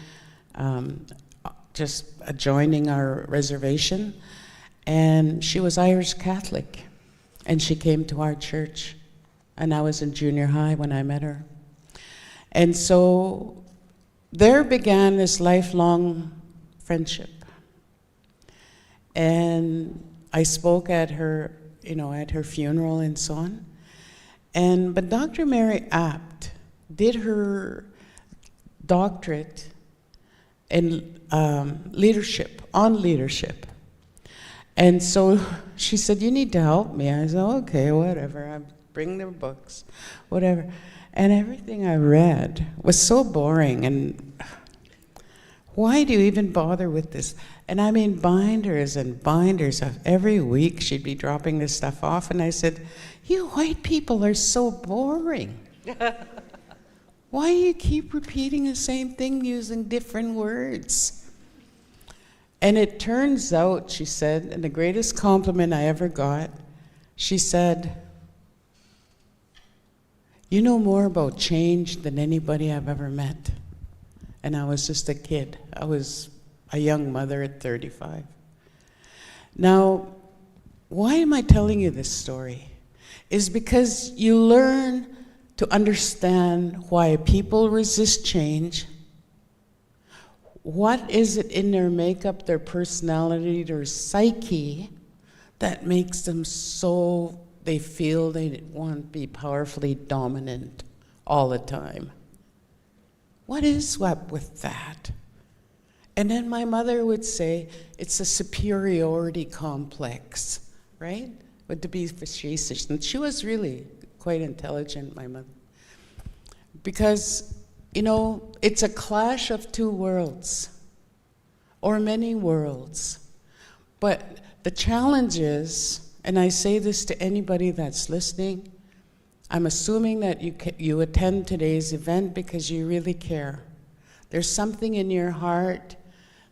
just adjoining our reservation. And she was Irish Catholic. And she came to our church. And I was in junior high when I met her. And so there began this lifelong friendship. And I spoke at her, at her funeral and so on. But Dr. Mary Apt did her doctorate in leadership, on leadership. And so she said, you need to help me. I said, okay, whatever. I bring their books, whatever. And everything I read was so boring, and why do you even bother with this? And I mean binders and binders of every week she'd be dropping this stuff off, and I said, you white people are so boring. Why do you keep repeating the same thing using different words? And it turns out, she said, and the greatest compliment I ever got, she said, you know more about change than anybody I've ever met. And I was just a kid. I was a young mother at 35. Now, why am I telling you this story? Is because you learn to understand why people resist change. What is it in their makeup, their personality, their psyche that makes them so they feel they want to be powerfully dominant all the time? What is up with that? And then my mother would say, it's a superiority complex, right? But to be facetious. And she was really quite intelligent, my mother. Because, you know, it's a clash of two worlds, or many worlds. But the challenge is, and I say this to anybody that's listening, I'm assuming that you attend today's event because you really care. There's something in your heart,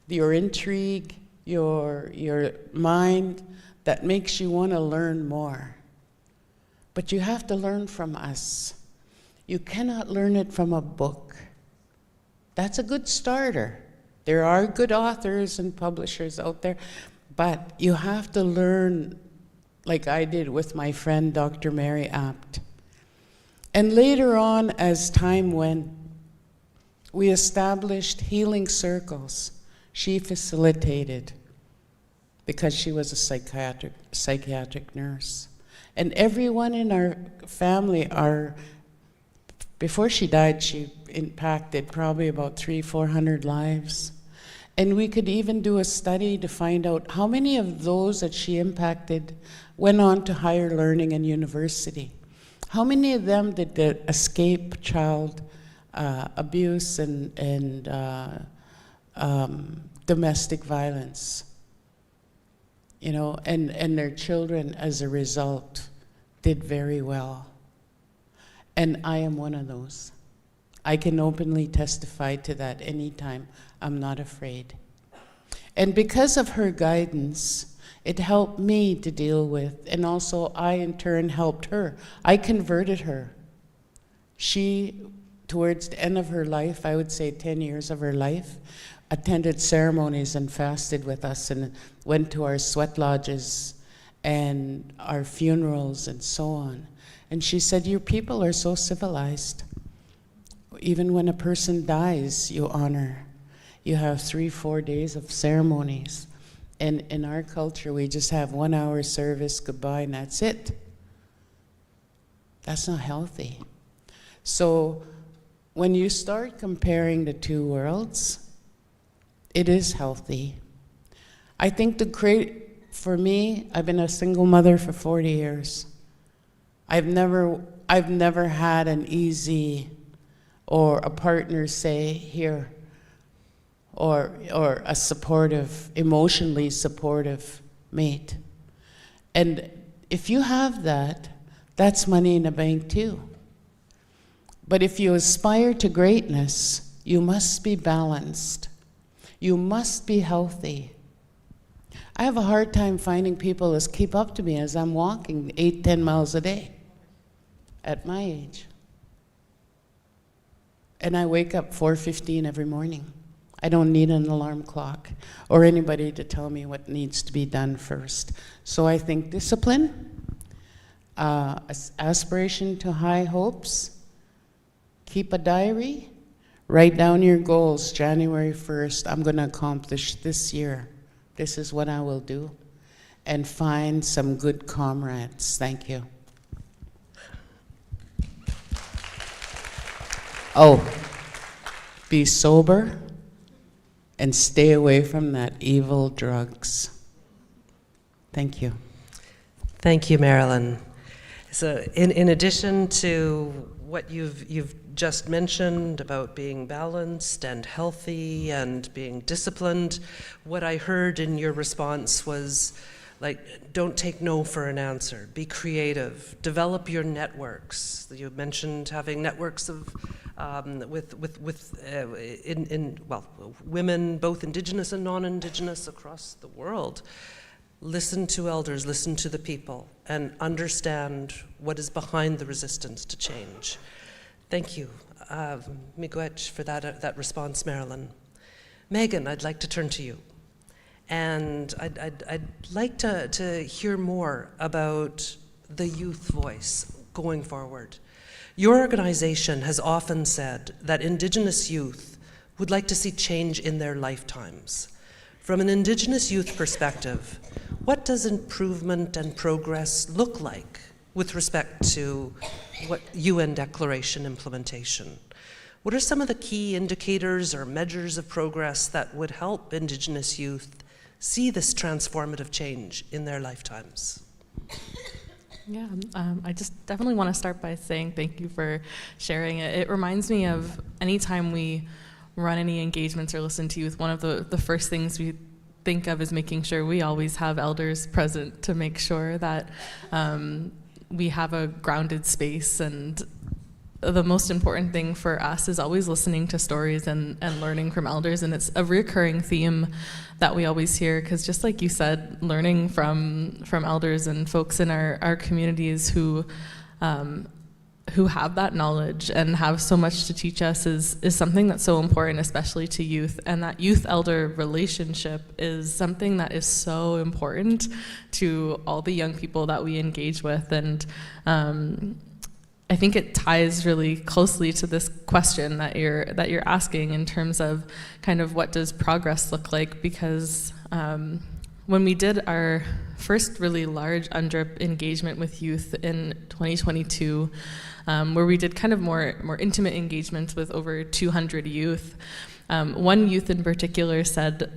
your intrigue, your mind that makes you want to learn more. But you have to learn from us. You cannot learn it from a book. That's a good starter. There are good authors and publishers out there, but you have to learn like I did with my friend Dr. Mary Apt. And later on, as time went, we established healing circles. She facilitated because she was a psychiatric nurse. And everyone in our family, before she died, she impacted probably about 300-400 lives. And we could even do a study to find out how many of those that she impacted went on to higher learning and university. How many of them did escape child abuse and domestic violence? You know, and their children, as a result, did very well. And I am one of those. I can openly testify to that anytime. I'm not afraid. And because of her guidance, it helped me to deal with, and also I in turn helped her. I converted her. She, towards the end of her life, I would say 10 years of her life, attended ceremonies and fasted with us and went to our sweat lodges and our funerals and so on. And she said, your people are so civilized. Even when a person dies, you honor. You have 3-4 days of ceremonies. And in our culture, we just have 1 hour service, goodbye, and that's it. That's not healthy. So when you start comparing the two worlds, it is healthy. I think for me, I've been a single mother for 40 years. I've never had an easy or a partner say, here, or a supportive, emotionally supportive mate. And if you have that, that's money in the bank too. But if you aspire to greatness, you must be balanced. You must be healthy. I have a hard time finding people that keep up to me as I'm walking 8-10 miles a day at my age. And I wake up 4:15 every morning. I don't need an alarm clock or anybody to tell me what needs to be done first. So I think discipline, aspiration to high hopes, keep a diary, write down your goals. January 1st, I'm going to accomplish this year. This is what I will do. And find some good comrades. Thank you. Oh, be sober and stay away from that evil drugs. Thank you. Thank you, Marilyn. So in addition to what you've just mentioned about being balanced and healthy and being disciplined, what I heard in your response was, like, don't take no for an answer. Be creative. Develop your networks. You mentioned having networks of women, both Indigenous and non-Indigenous, across the world. Listen to elders, listen to the people, and understand what is behind the resistance to change. Thank you, Miigwech, for that response, Marilyn. Megan, I'd like to turn to you. And I'd like to hear more about the youth voice going forward. Your organization has often said that Indigenous youth would like to see change in their lifetimes. From an Indigenous youth perspective, what does improvement and progress look like with respect to what UN Declaration implementation? what are some of the key indicators or measures of progress that would help Indigenous youth see this transformative change in their lifetimes? Yeah, I just definitely want to start by saying thank you for sharing it. It reminds me of anytime we run any engagements or listen to youth, one of the first things we think of is making sure we always have elders present to make sure that we have a grounded space. And the most important thing for us is always listening to stories and learning from elders. And it's a recurring theme that we always hear, because just like you said, learning from elders and folks in our communities who have that knowledge and have so much to teach us is something that's so important, especially to youth. And that youth-elder relationship is something that is so important to all the young people that we engage with. And I think it ties really closely to this question that you're asking in terms of kind of what does progress look like, because when we did our first really large UNDRIP engagement with youth in 2022, where we did kind of more intimate engagements with over 200 youth, one youth in particular said,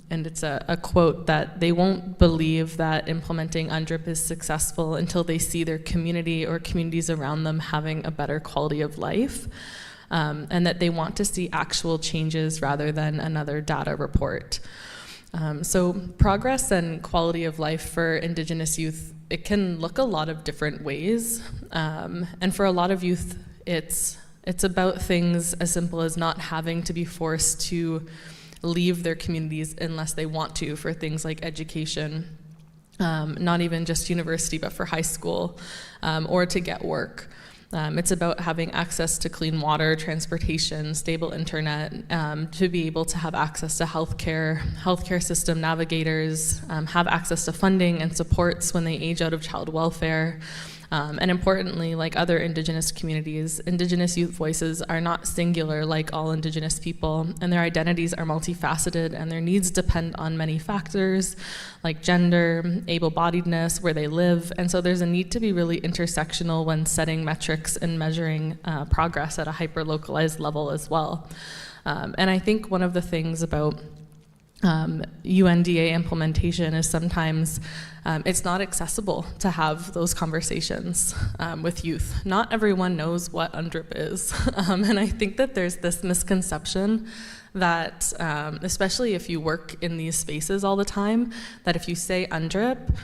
and it's a quote, that they won't believe that implementing UNDRIP is successful until they see their community or communities around them having a better quality of life, and that they want to see actual changes rather than another data report. So progress and quality of life for Indigenous youth, it can look a lot of different ways. And for a lot of youth, it's about things as simple as not having to be forced to leave their communities unless they want to, for things like education, not even just university, but for high school, or to get work. It's about having access to clean water, transportation, stable internet, to be able to have access to healthcare system navigators, have access to funding and supports when they age out of child welfare. And importantly, like other Indigenous communities, Indigenous youth voices are not singular like all Indigenous people, and their identities are multifaceted, and their needs depend on many factors like gender, able-bodiedness, where they live, and so there's a need to be really intersectional when setting metrics and measuring progress at a hyper-localized level as well. And I think one of the things about UNDA implementation is sometimes it's not accessible to have those conversations with youth. Not everyone knows what UNDRIP is. And I think that there's this misconception that, especially if you work in these spaces all the time, that if you say UNDRIP,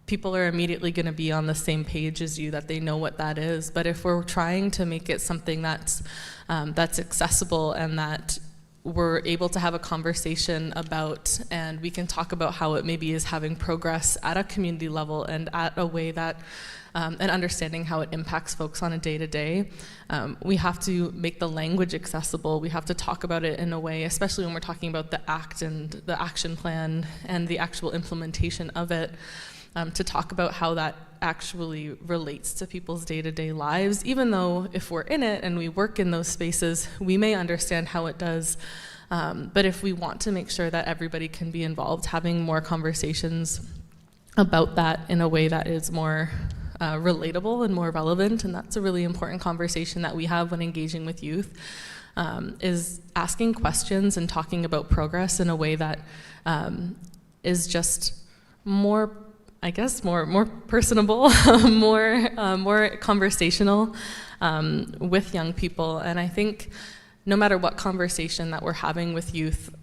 people are immediately going to be on the same page as you, that they know what that is. But if we're trying to make it something that's accessible and that we're able to have a conversation about, and we can talk about how it maybe is having progress at a community level and at a way that, and understanding how it impacts folks on a day-to-day, we have to make the language accessible. We have to talk about it in a way, especially when we're talking about the act and the action plan and the actual implementation of it, to talk about how that actually relates to people's day-to-day lives, even though if we're in it and we work in those spaces, we may understand how it does. But if we want to make sure that everybody can be involved, having more conversations about that in a way that is more relatable and more relevant, and that's a really important conversation that we have when engaging with youth, is asking questions and talking about progress in a way that is just more, I guess, more personable, more conversational with young people. And I think no matter what conversation that we're having with youth,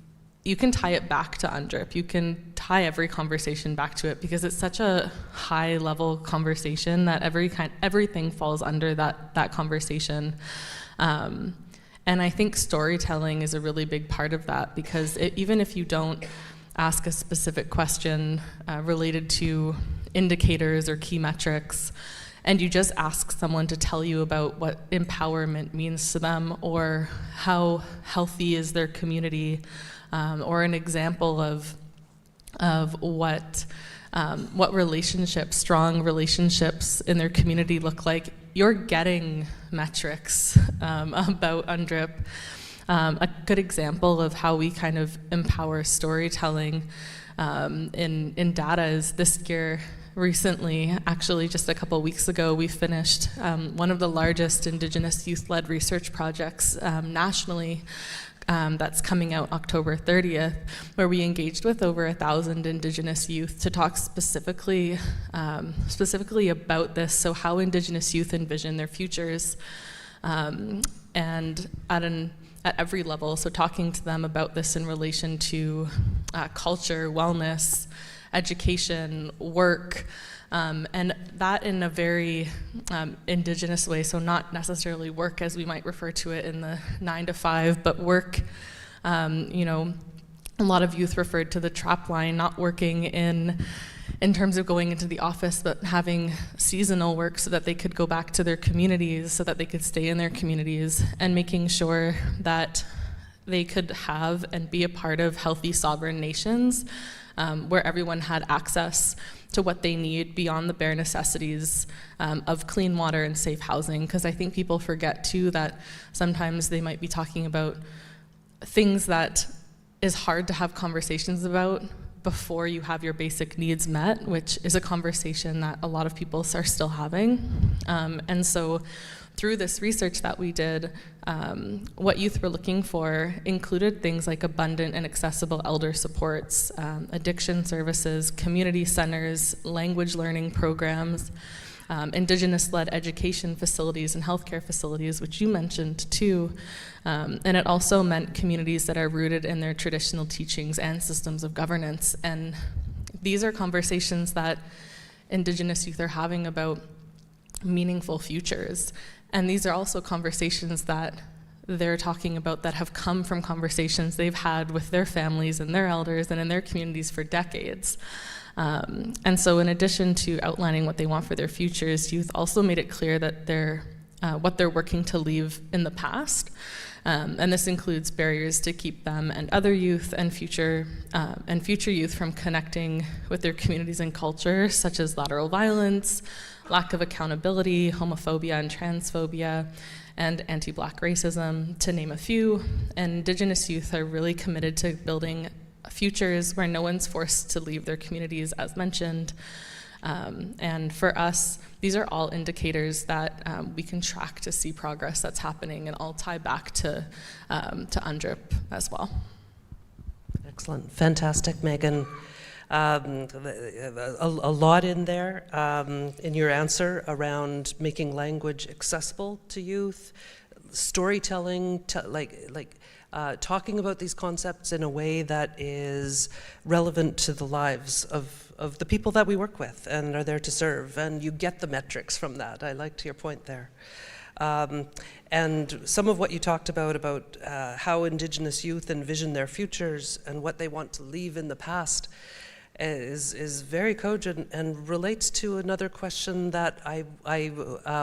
you can tie it back to UNDRIP. You can tie every conversation back to it because it's such a high-level conversation that everything falls under that conversation. And I think storytelling is a really big part of that, because even if you don't ask a specific question related to indicators or key metrics, and you just ask someone to tell you about what empowerment means to them, or how healthy is their community, or an example of what relationships, strong relationships in their community look like, you're getting metrics about UNDRIP. A good example of how we kind of empower storytelling in data is this year recently, actually just a couple weeks ago, we finished one of the largest Indigenous youth-led research projects nationally. That's coming out October 30th, where we engaged with over 1,000 Indigenous youth to talk specifically about this, so how Indigenous youth envision their futures, and at every level, so talking to them about this in relation to culture, wellness, education, work, and that in a very Indigenous way, so not necessarily work as we might refer to it in the 9 to 5, but work, you know, a lot of youth referred to the trap line, not working in terms of going into the office, but having seasonal work so that they could go back to their communities, so that they could stay in their communities, and making sure that they could have and be a part of healthy sovereign nations, where everyone had access to what they need beyond the bare necessities of clean water and safe housing. Because I think people forget too that sometimes they might be talking about things that is hard to have conversations about before you have your basic needs met, which is a conversation that a lot of people are still having. And so through this research that we did, what youth were looking for included things like abundant and accessible elder supports, addiction services, community centers, language learning programs, Indigenous-led education facilities and healthcare facilities, which you mentioned too. And it also meant communities that are rooted in their traditional teachings and systems of governance. And these are conversations that Indigenous youth are having about meaningful futures. And these are also conversations that they're talking about that have come from conversations they've had with their families and their elders and in their communities for decades. And so in addition to outlining what they want for their futures, youth also made it clear that what they're working to leave in the past. And this includes barriers to keep them and other youth and future youth from connecting with their communities and culture, such as lateral violence, lack of accountability, homophobia and transphobia, and anti-Black racism, to name a few. And Indigenous youth are really committed to building futures where no one's forced to leave their communities, as mentioned. And for us, these are all indicators that we can track to see progress that's happening, and all tie back to UNDRIP as well. Excellent. Fantastic, Megan. A lot in there in your answer around making language accessible to youth, storytelling, talking about these concepts in a way that is relevant to the lives of the people that we work with and are there to serve, and you get the metrics from that. I liked your point there. And some of what you talked about how Indigenous youth envision their futures and what they want to leave in the past is very cogent and relates to another question that I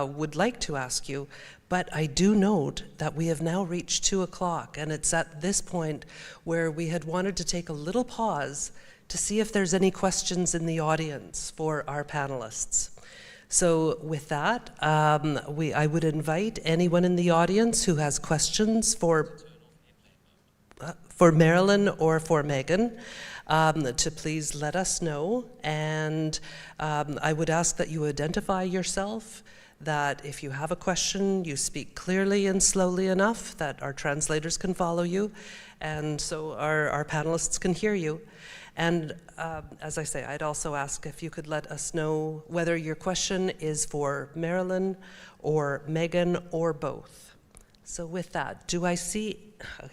would like to ask you. But I do note that we have now reached 2 o'clock, and it's at this point where we had wanted to take a little pause to see if there's any questions in the audience for our panelists. So with that, I would invite anyone in the audience who has questions for Marilyn or for Megan to please let us know. And I would ask that you identify yourself, that if you have a question, you speak clearly and slowly enough that our translators can follow you, and so our panelists can hear you. And as I say, I'd also ask if you could let us know whether your question is for Marilyn or Megan or both. So with that, do I see,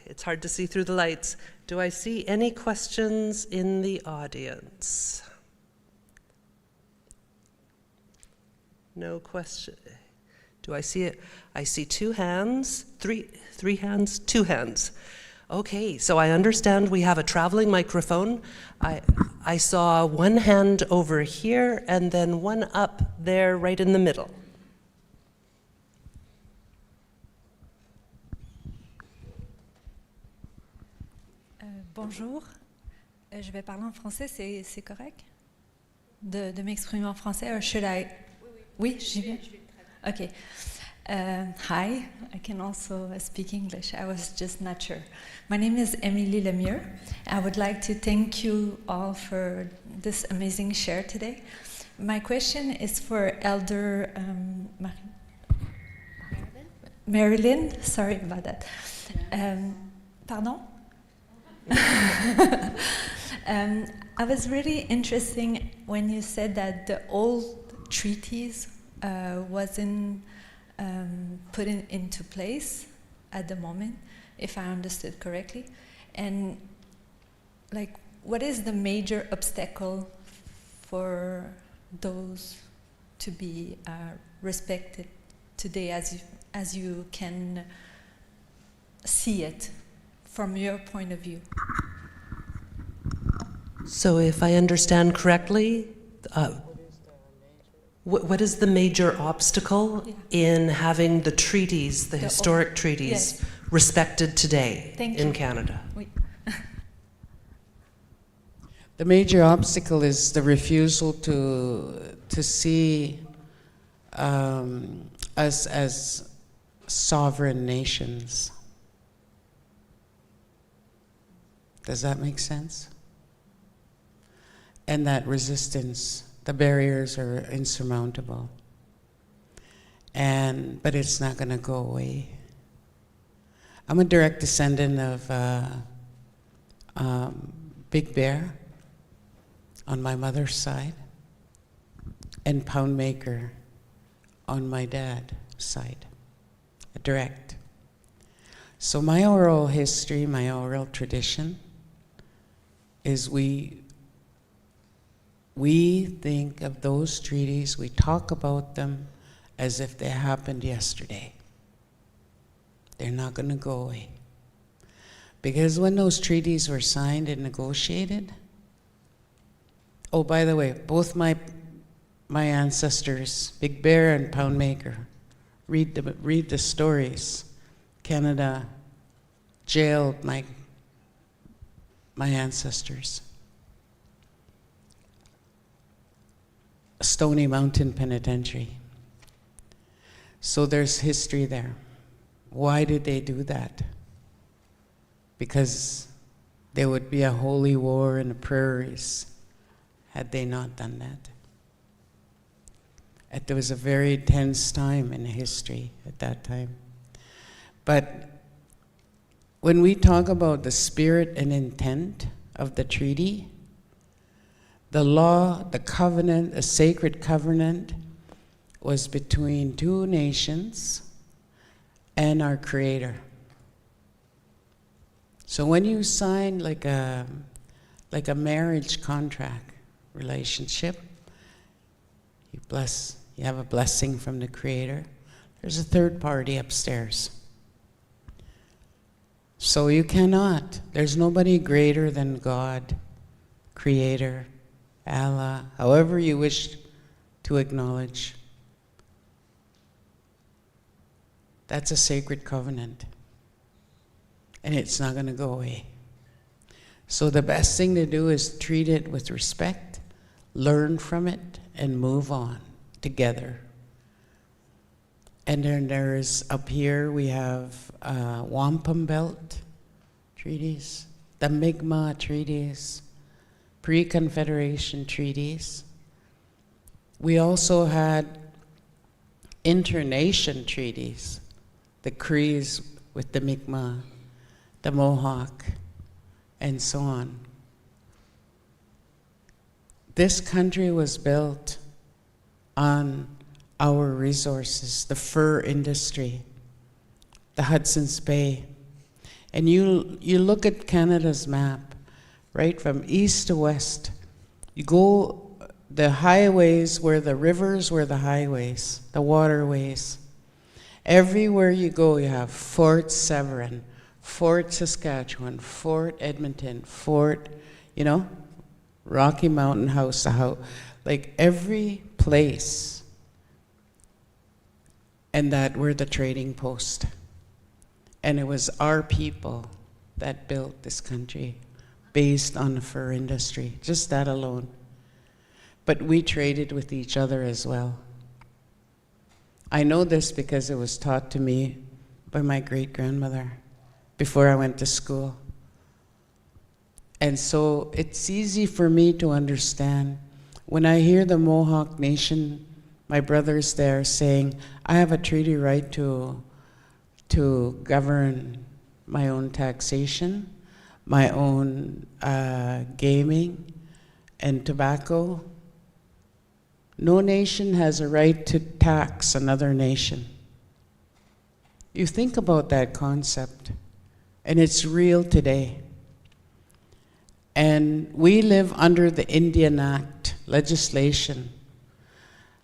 it's hard to see through the lights, do I see any questions in the audience? No question. Do I see it? I see 2 hands, three hands, 2 hands. Okay, so I understand we have a traveling microphone. I saw 1 hand over here and then 1 up there right in the middle. Bonjour, je vais parler en français, c'est correct de m'exprimer en français, or should I? Oui, j'y vais. Okay. Hi, I can also speak English. I was just not sure. My name is Emily Lemieux. I would like to thank you all for this amazing share today. My question is for Elder Marilyn. Sorry about that. Pardon? I was really interested when you said that the old treaties wasn't put into place at the moment, if I understood correctly. And like, what is the major obstacle for those to be respected today, as you can see it from your point of view? So if I understand correctly, what is the major obstacle in having the treaties, the historic treaties, respected today in Canada? Oui. The major obstacle is the refusal to see us as sovereign nations. Does that make sense? And that resistance, the barriers are insurmountable. But it's not going to go away. I'm a direct descendant of Big Bear on my mother's side, and Poundmaker on my dad's side, direct. So my oral history, my oral tradition, is we think of those treaties, we talk about them as if they happened yesterday. They're not going to go away. Because when those treaties were signed and negotiated, oh, by the way, both my ancestors, Big Bear and Poundmaker, read the stories. Canada jailed my ancestors. Stony Mountain Penitentiary. So there's history there. Why did they do that? Because there would be a holy war in the prairies had they not done that. There was a very tense time in history at that time. But when we talk about the spirit and intent of the treaty, the law, the covenant, a sacred covenant, was between two nations and our Creator. So when you sign like a marriage contract relationship, you have a blessing from the Creator. There's a third party upstairs. So you cannot, there's nobody greater than God, Creator, Allah, however you wish to acknowledge. That's a sacred covenant. And it's not going to go away. So the best thing to do is treat it with respect, learn from it, and move on together. And then there's, up here we have Wampum Belt treaties, the Mi'kmaq treaties, pre-Confederation treaties. We also had internation treaties, the Crees with the Mi'kmaq, the Mohawk, and so on. This country was built on our resources, the fur industry, the Hudson's Bay. And you look at Canada's map, right, from east to west. You go, the highways were the rivers, were the highways, the waterways. Everywhere you go, you have Fort Severn, Fort Saskatchewan, Fort Edmonton, Fort, Rocky Mountain House, like every place. And that were the trading post. And it was our people that built this country based on the fur industry, just that alone. But we traded with each other as well. I know this because it was taught to me by my great-grandmother before I went to school. And so it's easy for me to understand when I hear the Mohawk Nation, my brothers there saying, I have a treaty right to govern my own taxation, my own gaming and tobacco. No nation has a right to tax another nation. You think about that concept, and it's real today. And we live under the Indian Act legislation.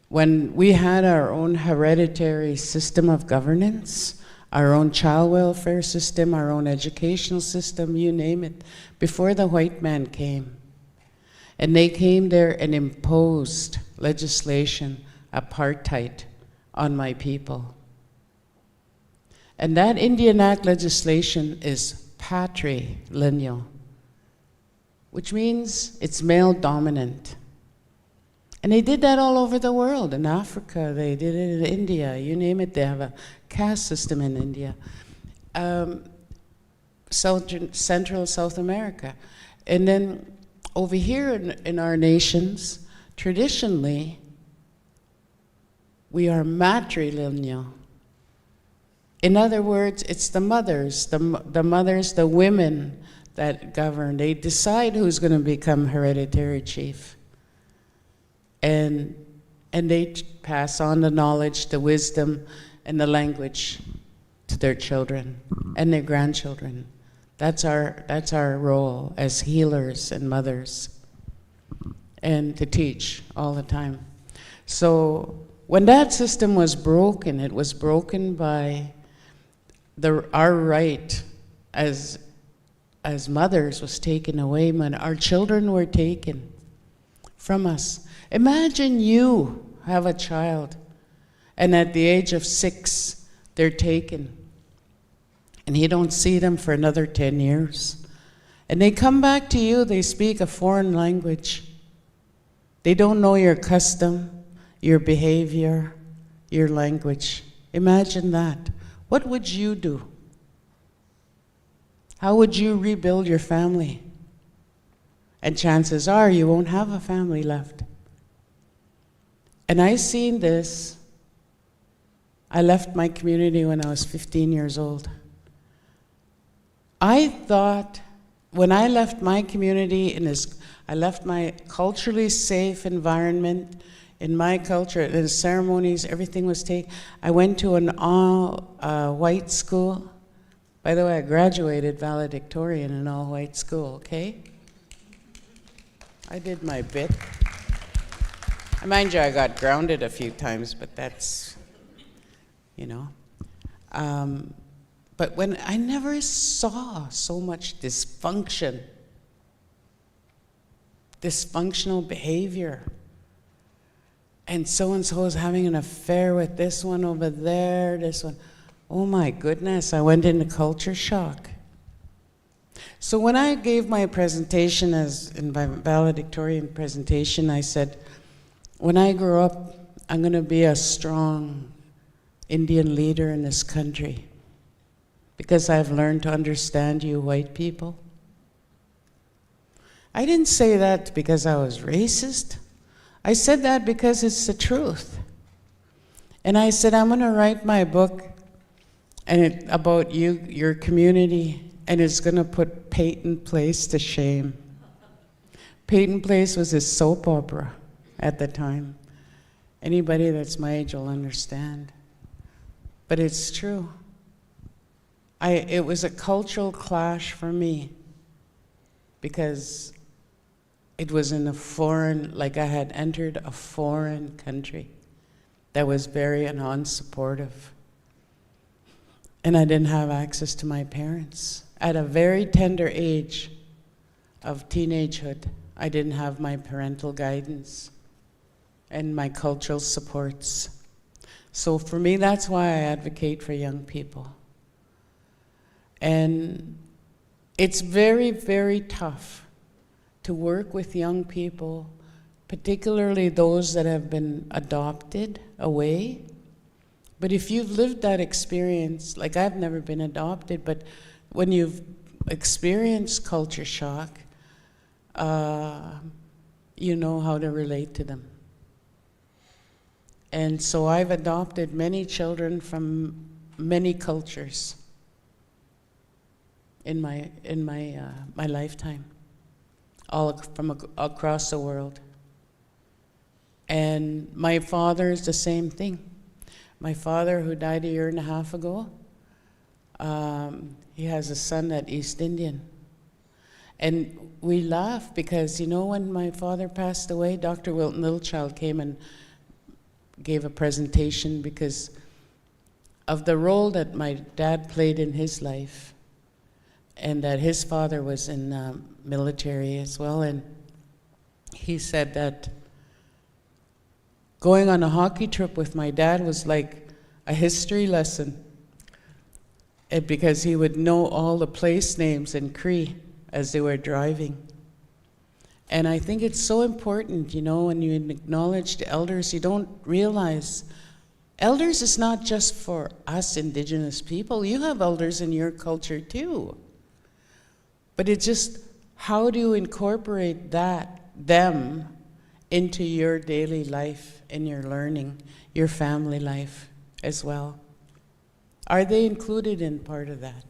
When we had our own hereditary system of governance, our own child welfare system, our own educational system, you name it, before the white man came. And they came there and imposed legislation, apartheid, on my people. And that Indian Act legislation is patrilineal, which means it's male dominant. And they did that all over the world. In Africa, they did it in India, you name it, they have a caste system in India. Central South America. And then over here in our nations, traditionally, we are matrilineal. In other words, it's the mothers, the women that govern. They decide who's going to become hereditary chief. And they pass on the knowledge, the wisdom, and the language to their children and their grandchildren. That's our role as healers and mothers, and to teach all the time. So when that system was broken, it was broken by our right as mothers was taken away when our children were taken from us. Imagine you have a child, and at the age of 6, they're taken, and you don't see them for another 10 years. And they come back to you, they speak a foreign language. They don't know your custom, your behavior, your language. Imagine that. What would you do? How would you rebuild your family? And chances are you won't have a family left. And I seen this. I left my community when I was 15 years old. I thought when I left my community, I left my culturally safe environment. In my culture, the ceremonies, everything was taken. I went to an all-white school. By the way, I graduated valedictorian in an all-white school, okay? I did my bit. Mind you, I got grounded a few times, but that's, you know. But when I never saw so much dysfunction, dysfunctional behavior. And so-and-so is having an affair with this one over there, this one. Oh my goodness, I went into culture shock. So when I gave my presentation, in my valedictorian presentation, I said, when I grow up, I'm going to be a strong Indian leader in this country because I've learned to understand you white people. I didn't say that because I was racist. I said that because it's the truth. And I said, I'm going to write my book about you, your community, and it's going to put Peyton Place to shame. Peyton Place was a soap opera at the time. Anybody that's my age will understand. But it's true. It was a cultural clash for me because it was in a foreign, like I had entered a foreign country that was very non-supportive. And I didn't have access to my parents. At a very tender age of teenagehood, I didn't have my parental guidance and my cultural supports. So for me, that's why I advocate for young people. And it's very, very tough to work with young people, particularly those that have been adopted away. But if you've lived that experience, like I've never been adopted, but when you've experienced culture shock, you know how to relate to them. And so I've adopted many children from many cultures in my lifetime, all from across the world. And my father is the same thing. My father, who died 1.5 years ago, he has a son at East Indian. And we laugh because, you know, when my father passed away, Dr. Wilton Littlechild came and gave a presentation because of the role that my dad played in his life, and that his father was in the military as well. And he said that going on a hockey trip with my dad was like a history lesson, and because he would know all the place names in Cree as they were driving. And I think it's so important, you know, when you acknowledge the elders, you don't realize elders is not just for us Indigenous people. You have elders in your culture too. But it's just, how do you incorporate them into your daily life and your learning, your family life as well? Are they included in part of that?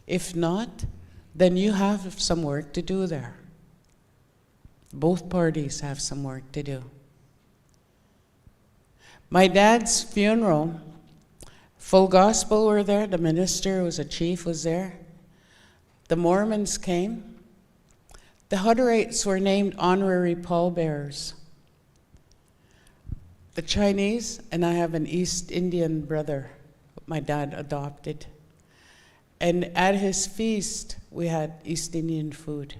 If not, then you have some work to do there. Both parties have some work to do. My dad's funeral, full gospel were there, the minister was a chief was there. The Mormons came. The Hutterites were named honorary pallbearers. The Chinese, and I have an East Indian brother my dad adopted. And at his feast, we had East Indian food,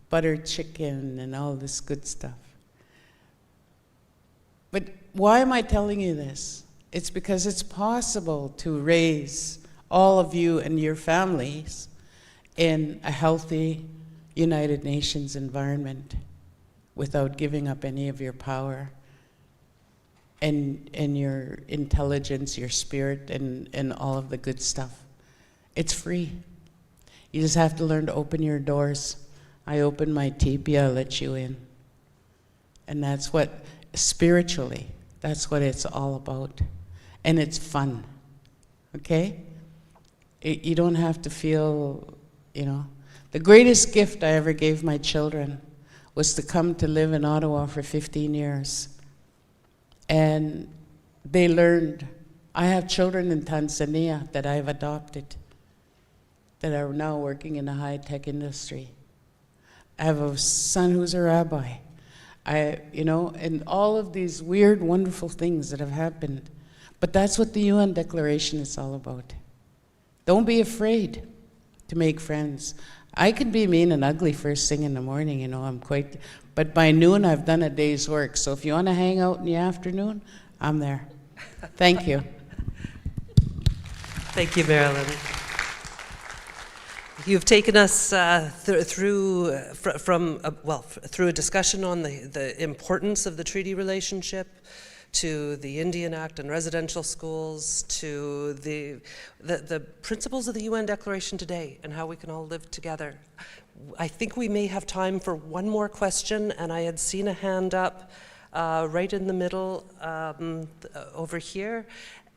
buttered chicken and all this good stuff. But why am I telling you this? It's because it's possible to raise all of you and your families in a healthy United Nations environment without giving up any of your power and your intelligence, your spirit, and all of the good stuff. It's free. You just have to learn to open your doors. I open my teepee, I'll let you in. And that's what, spiritually, that's what it's all about. And it's fun, okay? You don't have to feel, you know. The greatest gift I ever gave my children was to come to live in Ottawa for 15 years. And they learned. I have children in Tanzania that I've adopted that are now working in the high-tech industry. I have a son who's a rabbi. And all of these weird, wonderful things that have happened. But that's what the UN Declaration is all about. Don't be afraid to make friends. I can be mean and ugly first thing in the morning, you know, but by noon I've done a day's work. So if you want to hang out in the afternoon, I'm there. Thank you. Thank you, Marilyn. You've taken us through a discussion on the importance of the treaty relationship, to the Indian Act and residential schools, to the principles of the UN Declaration today and how we can all live together. I think we may have time for one more question, and I had seen a hand up right in the middle over here,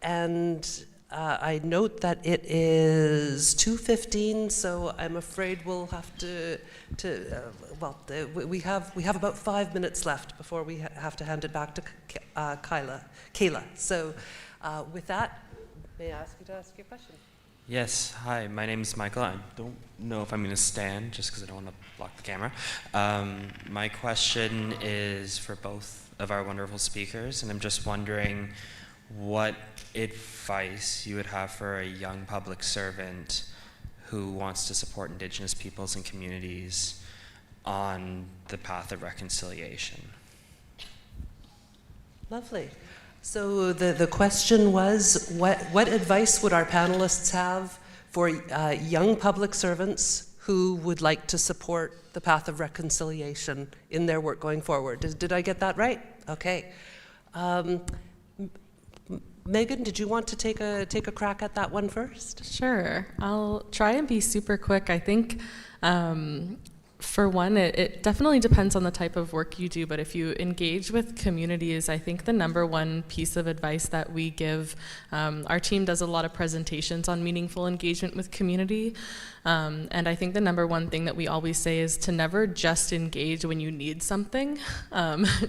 and I note that it is 2:15, so I'm afraid we'll have we have about 5 minutes left before we have to hand it back to Kayla. So with that, may I ask you to ask your question? Yes, hi, my name is Michael. I don't know if I'm going to stand just because I don't want to block the camera. My question is for both of our wonderful speakers, and I'm just wondering what advice you would have for a young public servant who wants to support Indigenous peoples and communities on the path of reconciliation. Lovely. So the question was, what advice would our panelists have for young public servants who would like to support the path of reconciliation in their work going forward? Did I get that right? Okay. Megan, did you want to take a crack at that one first? Sure. I'll try and be super quick. I think For one, it definitely depends on the type of work you do, but if you engage with communities, I think the number one piece of advice that we give, our team does a lot of presentations on meaningful engagement with community, and I think the number one thing that we always say is to never just engage when you need something,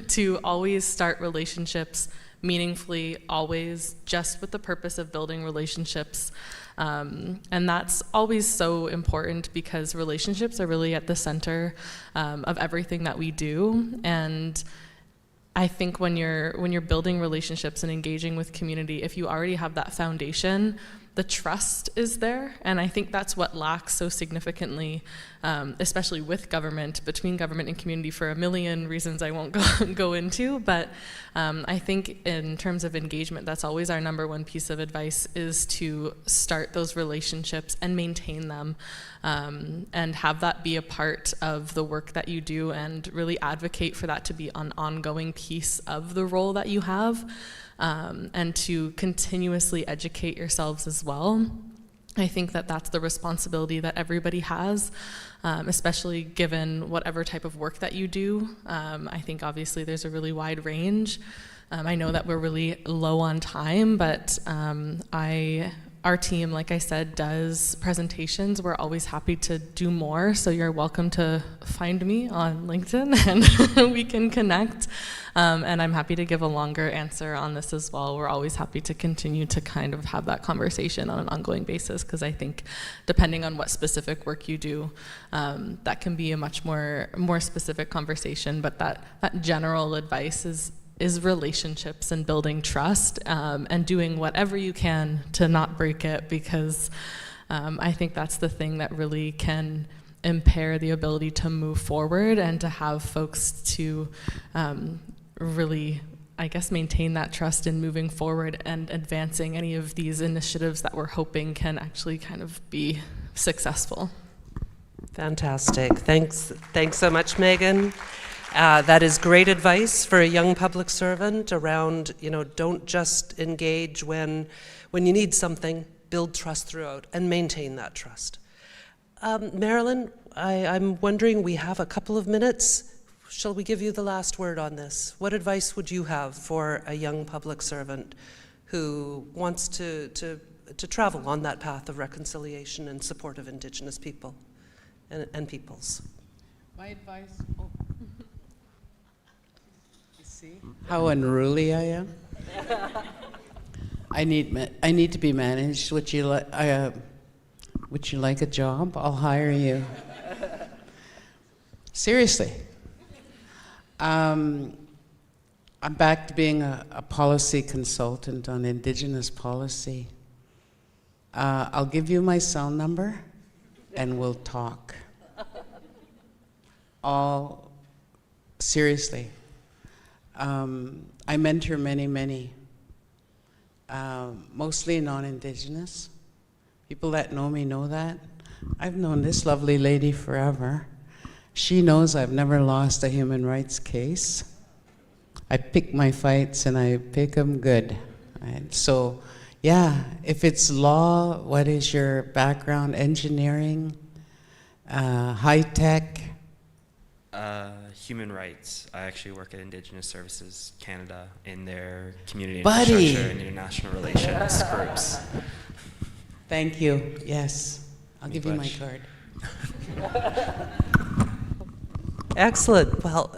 to always start relationships meaningfully, always just with the purpose of building relationships. And that's always so important because relationships are really at the center of everything that we do. And I think when you're building relationships and engaging with community, if you already have that foundation, the trust is there, and I think that's what lacks so significantly, especially with government, between government and community, for a million reasons I won't go into, but I think in terms of engagement, that's always our number one piece of advice, is to start those relationships and maintain them, and have that be a part of the work that you do, and really advocate for that to be an ongoing piece of the role that you have. And to continuously educate yourselves as well. I think that that's the responsibility that everybody has, especially given whatever type of work that you do. I think obviously there's a really wide range. I know that we're really low on time, but our team, like I said, does presentations. We're always happy to do more, so you're welcome to find me on LinkedIn and we can connect. And I'm happy to give a longer answer on this as well. We're always happy to continue to kind of have that conversation on an ongoing basis, because I think depending on what specific work you do, that can be a much more specific conversation, but that general advice is relationships and building trust, and doing whatever you can to not break it, because I think that's the thing that really can impair the ability to move forward and to have folks to really, I guess, maintain that trust in moving forward and advancing any of these initiatives that we're hoping can actually kind of be successful. Fantastic. Thanks so much, Megan. That is great advice for a young public servant around, don't just engage when you need something, build trust throughout and maintain that trust. Marilyn, I'm wondering, we have a couple of minutes. Shall we give you the last word on this? What advice would you have for a young public servant who wants to travel on that path of reconciliation and support of Indigenous people and peoples? My advice. Oh. You see how unruly I am? I need to be managed. Would you like a job? I'll hire you. Seriously. I'm back to being a policy consultant on Indigenous policy. I'll give you my cell number and we'll talk. All seriously. I mentor many, mostly non-Indigenous. People that know me know that. I've known this lovely lady forever. She knows I've never lost a human rights case. I pick my fights and I pick them good. And so, yeah, if it's law, what is your background? Engineering, high tech? Human rights. I actually work at Indigenous Services Canada in their community Buddy. infrastructure and international relations groups. Thank you. Yes, I'll give you my card. Excellent. Well,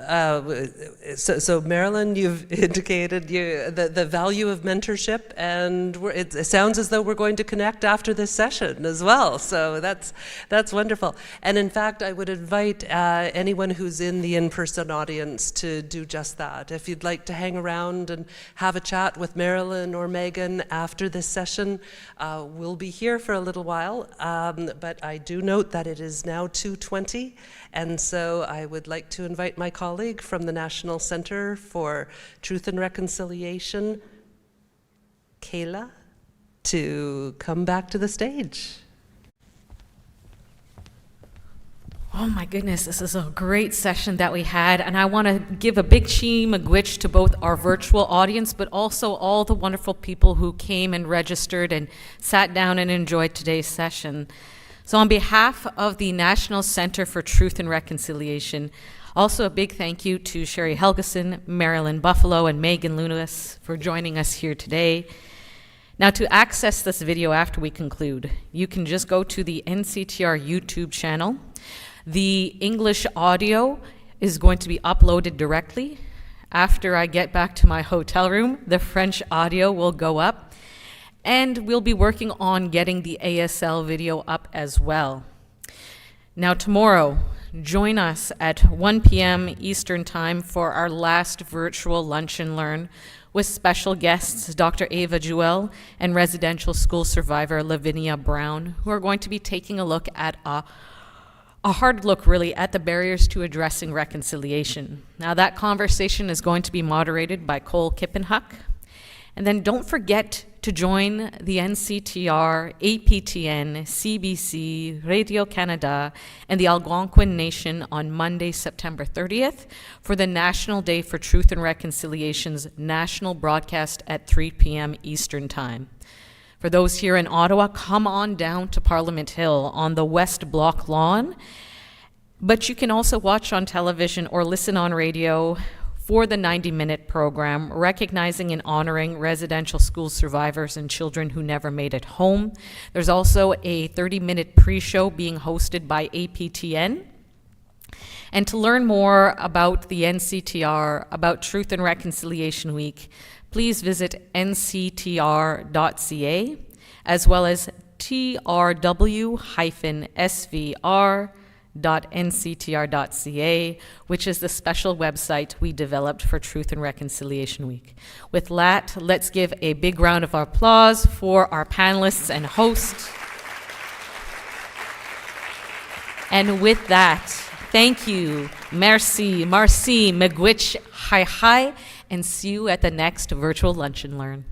so Marilyn, you've indicated the value of mentorship, and it sounds as though we're going to connect after this session as well. So that's wonderful. And in fact, I would invite anyone who's in the in-person audience to do just that. If you'd like to hang around and have a chat with Marilyn or Megan after this session, we'll be here for a little while. But I do note that it is now 2:20. And so I would like to invite my colleague from the National Center for Truth and Reconciliation, Kayla, to come back to the stage. Oh my goodness, this is a great session that we had, and I want to give a big miigwech to both our virtual audience, but also all the wonderful people who came and registered and sat down and enjoyed today's session. So on behalf of the National Center for Truth and Reconciliation, also a big thank you to Sherri Helgason, Marilyn Buffalo, and Megan Lewis for joining us here today. Now, to access this video after we conclude, you can just go to the NCTR YouTube channel. The English audio is going to be uploaded directly. After I get back to my hotel room, the French audio will go up, and we'll be working on getting the ASL video up as well. Now, tomorrow, join us at 1 p.m. Eastern Time for our last virtual Lunch and Learn with special guests Dr. Ava Jewell and residential school survivor Lavinia Brown, who are going to be taking a look at a hard look, really, at the barriers to addressing reconciliation. Now, that conversation is going to be moderated by Cole Kippenhuck. And then don't forget to join the NCTR, APTN, CBC, Radio Canada, and the Algonquin Nation on Monday, September 30th for the National Day for Truth and Reconciliation's national broadcast at 3 p.m. Eastern Time. For those here in Ottawa, come on down to Parliament Hill on the West Block lawn. But you can also watch on television or listen on radio for the 90-minute program, recognizing and honoring residential school survivors and children who never made it home. There's also a 30-minute pre-show being hosted by APTN. And to learn more about the NCTR, about Truth and Reconciliation Week, please visit nctr.ca, as well as trw-svr.nctr.ca, which is the special website we developed for Truth and Reconciliation Week. With that, let's give a big round of applause for our panelists and hosts. And with that, thank you, merci, miigwech, hi, and see you at the next virtual Lunch and Learn.